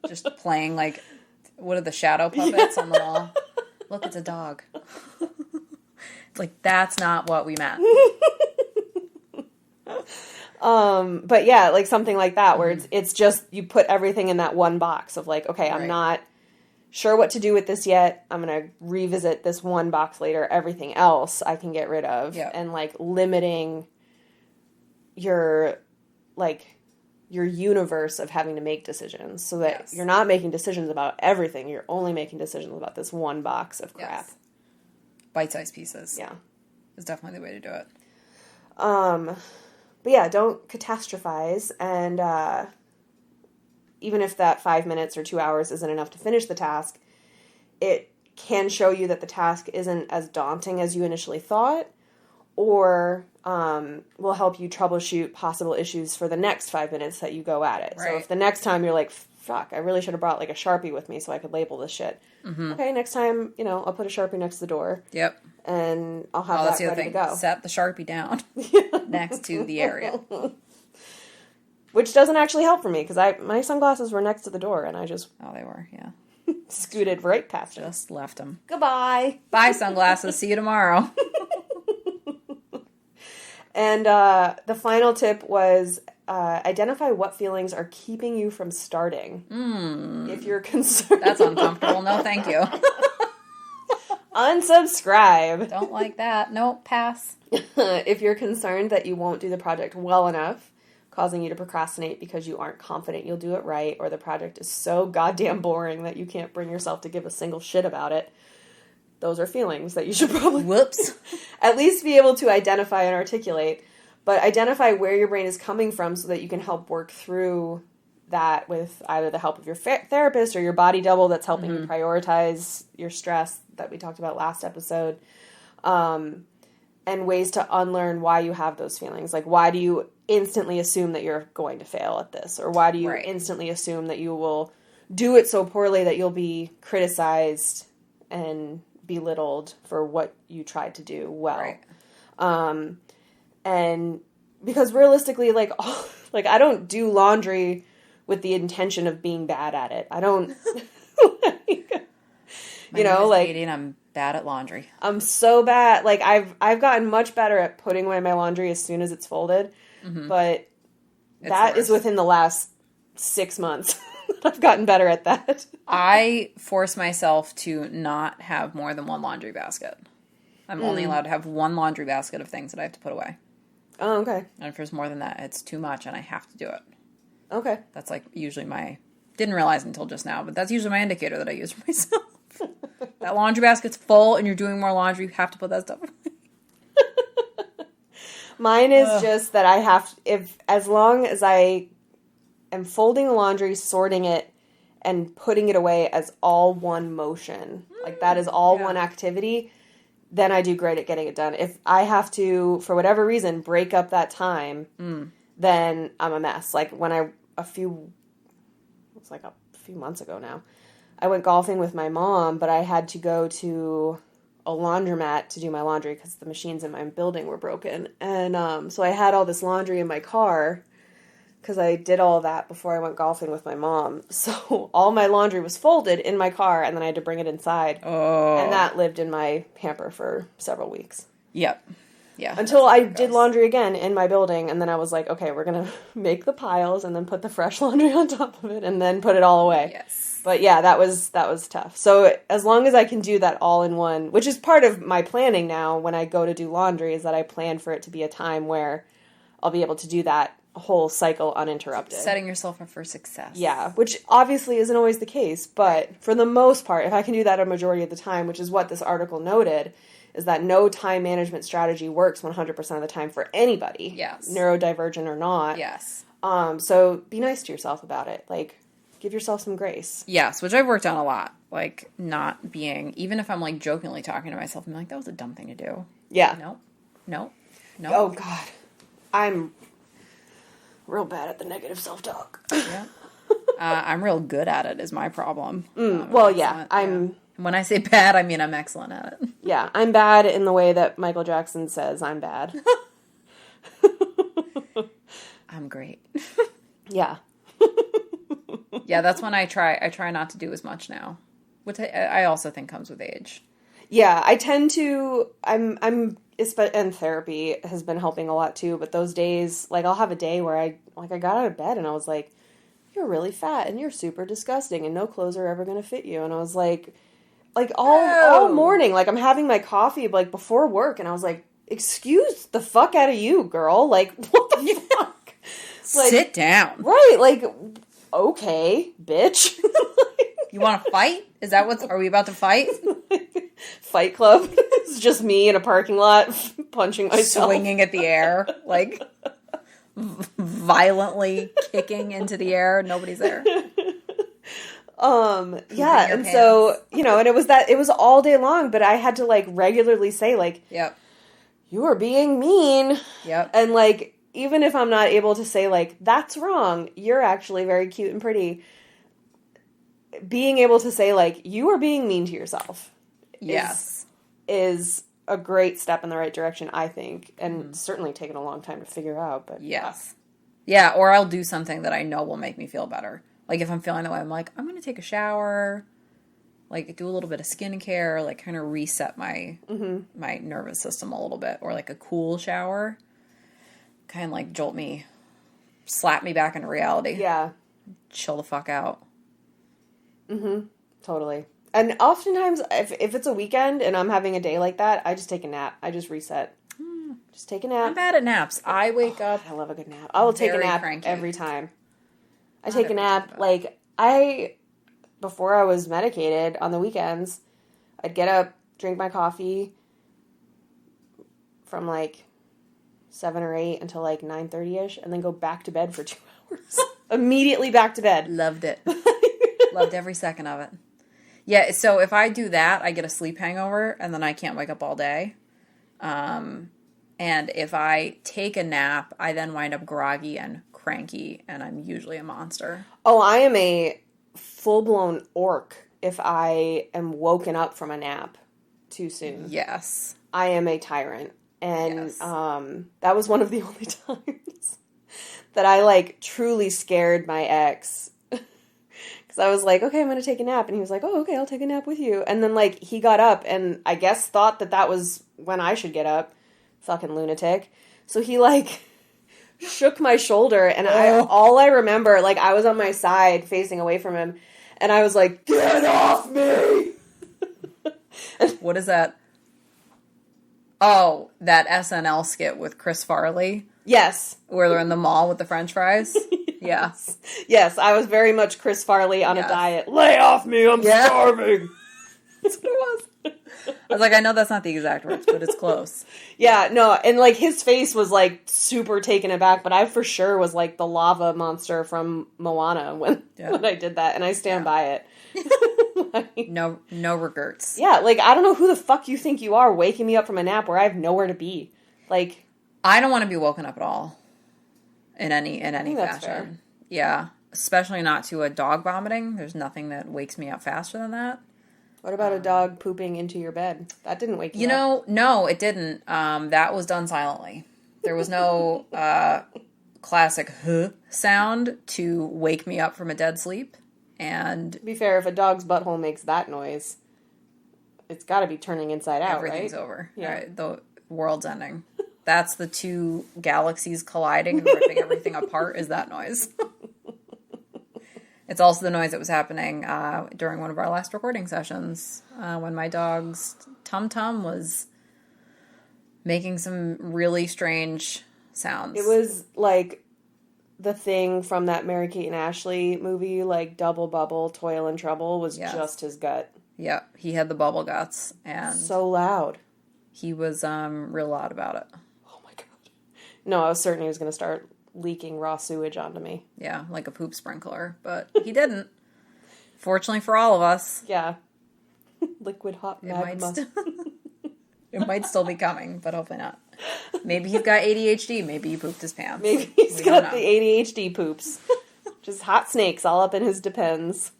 Just playing like, what are the shadow puppets on the wall? Look, it's a dog. Like, that's not what we meant. But yeah, like something like that where it's just, you put everything in that one box of like, okay, I'm not sure what to do with this yet. I'm going to revisit this one box later. Everything else I can get rid of. And like limiting your universe of having to make decisions so that you're not making decisions about everything. You're only making decisions about this one box of crap. Bite-sized pieces. Yeah. Is definitely the way to do it. But yeah, don't catastrophize. And even if that 5 minutes or 2 hours isn't enough to finish the task, it can show you that the task isn't as daunting as you initially thought, or will help you troubleshoot possible issues for the next 5 minutes that you go at it. Right. So if the next time you're like, fuck, I really should have brought like a Sharpie with me so I could label this shit. Okay, next time, I'll put a Sharpie next to the door. Yep. And I'll have that ready to go. Set the Sharpie down next to the area. which doesn't actually help for me because my sunglasses were next to the door and I just Oh, they were, yeah. scooted right past it. Just left them. Goodbye. Bye, sunglasses. See you tomorrow. And the final tip was identify what feelings are keeping you from starting. If you're concerned. That's uncomfortable. No, thank you. Unsubscribe. Don't like that. Nope, pass. If you're concerned that you won't do the project well enough, causing you to procrastinate because you aren't confident you'll do it right, or the project is so goddamn boring that you can't bring yourself to give a single shit about it, those are feelings that you should probably Whoops. at least be able to identify and articulate. But identify where your brain is coming from so that you can help work through that with either the help of your therapist or your body double that's helping you prioritize your stress that we talked about last episode. And ways to unlearn why you have those feelings. Like, why do you instantly assume that you're going to fail at this? Or why do you instantly assume that you will do it so poorly that you'll be criticized and belittled for what you tried to do well? Right. And because realistically, like I don't do laundry with the intention of being bad at it. I don't, My name is Katie and I'm bad at laundry. I'm so bad. Like I've gotten much better at putting away my laundry as soon as it's folded, but that is within the last 6 months. I've gotten better at that. I force myself to not have more than one laundry basket. I'm only allowed to have one laundry basket of things that I have to put away. Oh, okay. And if there's more than that, it's too much and I have to do it. Okay. That's like usually didn't realize until just now, but that's usually my indicator that I use for myself. That laundry basket's full and you're doing more laundry, you have to put that stuff away. Mine is just that I have, as long as I am folding the laundry, sorting it, and putting it away as all one motion, like that is all one activity, then I do great at getting it done. If I have to, for whatever reason, break up that time, then I'm a mess. Like when a few months ago now, I went golfing with my mom, but I had to go to a laundromat to do my laundry because the machines in my building were broken. And so I had all this laundry in my car because I did all that before I went golfing with my mom. So all my laundry was folded in my car, and then I had to bring it inside. Oh. And that lived in my hamper for several weeks. Yep. Yeah. Until I did laundry again in my building, and then I was like, okay, we're going to make the piles and then put the fresh laundry on top of it and then put it all away. Yes. But yeah, that was tough. So as long as I can do that all in one, which is part of my planning now when I go to do laundry, is that I plan for it to be a time where I'll be able to do that whole cycle uninterrupted. Setting yourself up for success. Yeah, which obviously isn't always the case, but for the most part, if I can do that a majority of the time, which is what this article noted, is that no time management strategy works 100% of the time for anybody. Yes. Neurodivergent or not. Yes. So be nice to yourself about it. Like, give yourself some grace. Yes, which I've worked on a lot. Like, not being, even if I'm like jokingly talking to myself, I'm like, that was a dumb thing to do. Yeah. No. Oh, God. I'm real bad at the negative self-talk. Yeah. I'm real good at it is my problem. Well, yeah. When I say bad, I mean I'm excellent at it. Yeah, I'm bad in the way that Michael Jackson says I'm bad. I'm great. Yeah. Yeah, that's when I try not to do as much now, which I also think comes with age. Yeah, I tend to, and therapy has been helping a lot too, but those days, like I'll have a day where I got out of bed and I was like, you're really fat and you're super disgusting and no clothes are ever going to fit you. And I was like all morning, like I'm having my coffee like before work and I was like, excuse the fuck out of you, girl. Like, what the fuck? Like, sit down. Right, like, okay, bitch. You want to fight? Are we about to fight? Fight Club. It's just me in a parking lot punching myself. Swinging at the air, like violently kicking into the air. Nobody's there. Yeah, and so, and it was all day long, but I had to like regularly say like, yep, you are being mean. Yep. And like, even if I'm not able to say like, that's wrong, you're actually very cute and pretty, being able to say like, you are being mean to yourself. Yes. Is a great step in the right direction, I think, and certainly taken a long time to figure out. But yes. Yeah, or I'll do something that I know will make me feel better. Like if I'm feeling that way, I'm like, I'm going to take a shower, like do a little bit of skincare, like kind of reset my my nervous system a little bit. Or like a cool shower, kind of like jolt me, slap me back into reality. Yeah. Chill the fuck out. Totally. And oftentimes, if it's a weekend and I'm having a day like that, I just take a nap. I just reset. Just take a nap. I'm bad at naps. I wake up. I love a good nap. I will take a nap cranky. every time. I Not take a every nap. time, Like, before I was medicated on the weekends, I'd get up, drink my coffee from like 7 or 8 until like 9:30ish, and then go back to bed for 2 hours. Immediately back to bed. Loved it. Loved every second of it. Yeah, so if I do that, I get a sleep hangover, and then I can't wake up all day. And if I take a nap, I then wind up groggy and cranky, and I'm usually a monster. Oh, I am a full-blown orc if I am woken up from a nap too soon. Yes. I am a tyrant. And Yes. that was one of the only times that I, like, truly scared my ex. Because I was like, okay, I'm going to take a nap. And he was like, oh, okay, I'll take a nap with you. And then, like, he got up and I guess thought that that was when I should get up. Fucking lunatic. So he, like, shook my shoulder. And all I remember, like, I was on my side facing away from him. And I was like, get off me! What is that? Oh, that SNL skit with Chris Farley, Yes. where they're in the mall with the French fries. Yeah. Yes, I was very much Chris Farley on Yes. a diet. Lay off me, I'm Yeah. starving. That's what it was. I was like, I know that's not the exact words, but it's close. Yeah, no, and like his face was like super taken aback, but I for sure was like the lava monster from Moana when I did that, and I stand by it. Like, No regrets. yeah, like I don't know who the fuck you think you are waking me up from a nap where I have nowhere to be. Like, I don't want to be woken up at all in any that's fashion. fair. Yeah, especially not to a dog vomiting. There's nothing that wakes me up faster than that. what about a dog pooping into your bed? That didn't wake you up. You know, no, it didn't. That was done silently. There was no classic huh sound to wake me up from a dead sleep. And To be fair, if a dog's butthole makes that noise, it's got to be turning inside out, everything's right? over. Yeah. Right? The world's ending. That's the two galaxies colliding and ripping everything apart is that noise. It's also the noise that was happening during one of our last recording sessions when my dog's Tum Tum was making some really strange sounds. It was like the thing from that Mary-Kate and Ashley movie, like Double Bubble, Toil and Trouble, was Yes. just his gut. Yeah, he had the bubble guts, and So loud. he was real loud about it. Oh my god. No, I was certain he was going to start leaking raw sewage onto me. Yeah, like a poop sprinkler, but he didn't. Fortunately for all of us, Yeah. Liquid hot magma. It might still be coming, but hopefully not. Maybe he's got ADHD. Maybe he pooped his pants. Maybe he's We got don't the know. ADHD poops. Just hot snakes all up in his depends.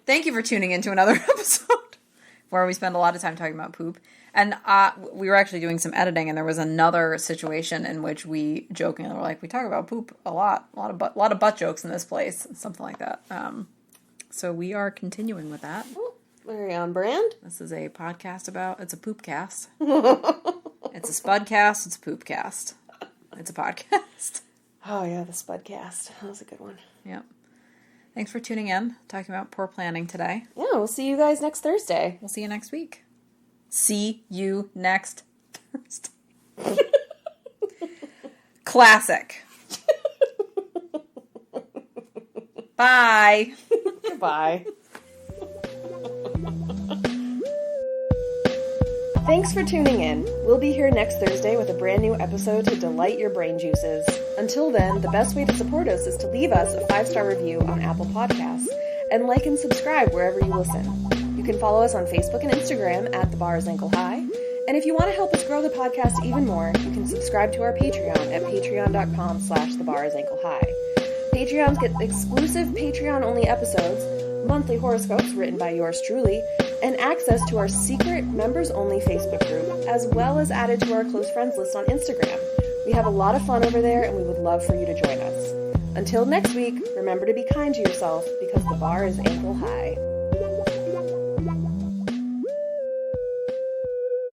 Thank you for tuning in to another episode where we spend a lot of time talking about poop. And we were actually doing some editing, and there was another situation in which we jokingly were like, we talk about poop a lot of butt jokes in this place, something like that. So we are continuing with that. Very on brand. This is a podcast it's a poopcast. It's a spudcast, it's a poopcast. It's a podcast. Oh yeah, the Spudcast. That was a good one. Yep. Thanks for tuning in, talking about poor planning today. Yeah, we'll see you guys next Thursday. We'll see you next week. See you next Thursday. Classic. Bye. Goodbye. Thanks for tuning in. We'll be here next Thursday with a brand new episode to delight your brain juices. Until then, the best way to support us is to leave us a 5-star review on Apple Podcasts and like and subscribe wherever you listen. You can follow us on Facebook and Instagram at The Bar is Ankle High. And if you want to help us grow the podcast even more, you can subscribe to our Patreon at patreon.com/thebarisAnkleHigh. Patreons get exclusive Patreon-only episodes, monthly horoscopes written by yours truly, and access to our secret members-only Facebook group, as well as added to our close friends list on Instagram. We have a lot of fun over there, and we would love for you to join us. Until next week, remember to be kind to yourself because the bar is ankle high.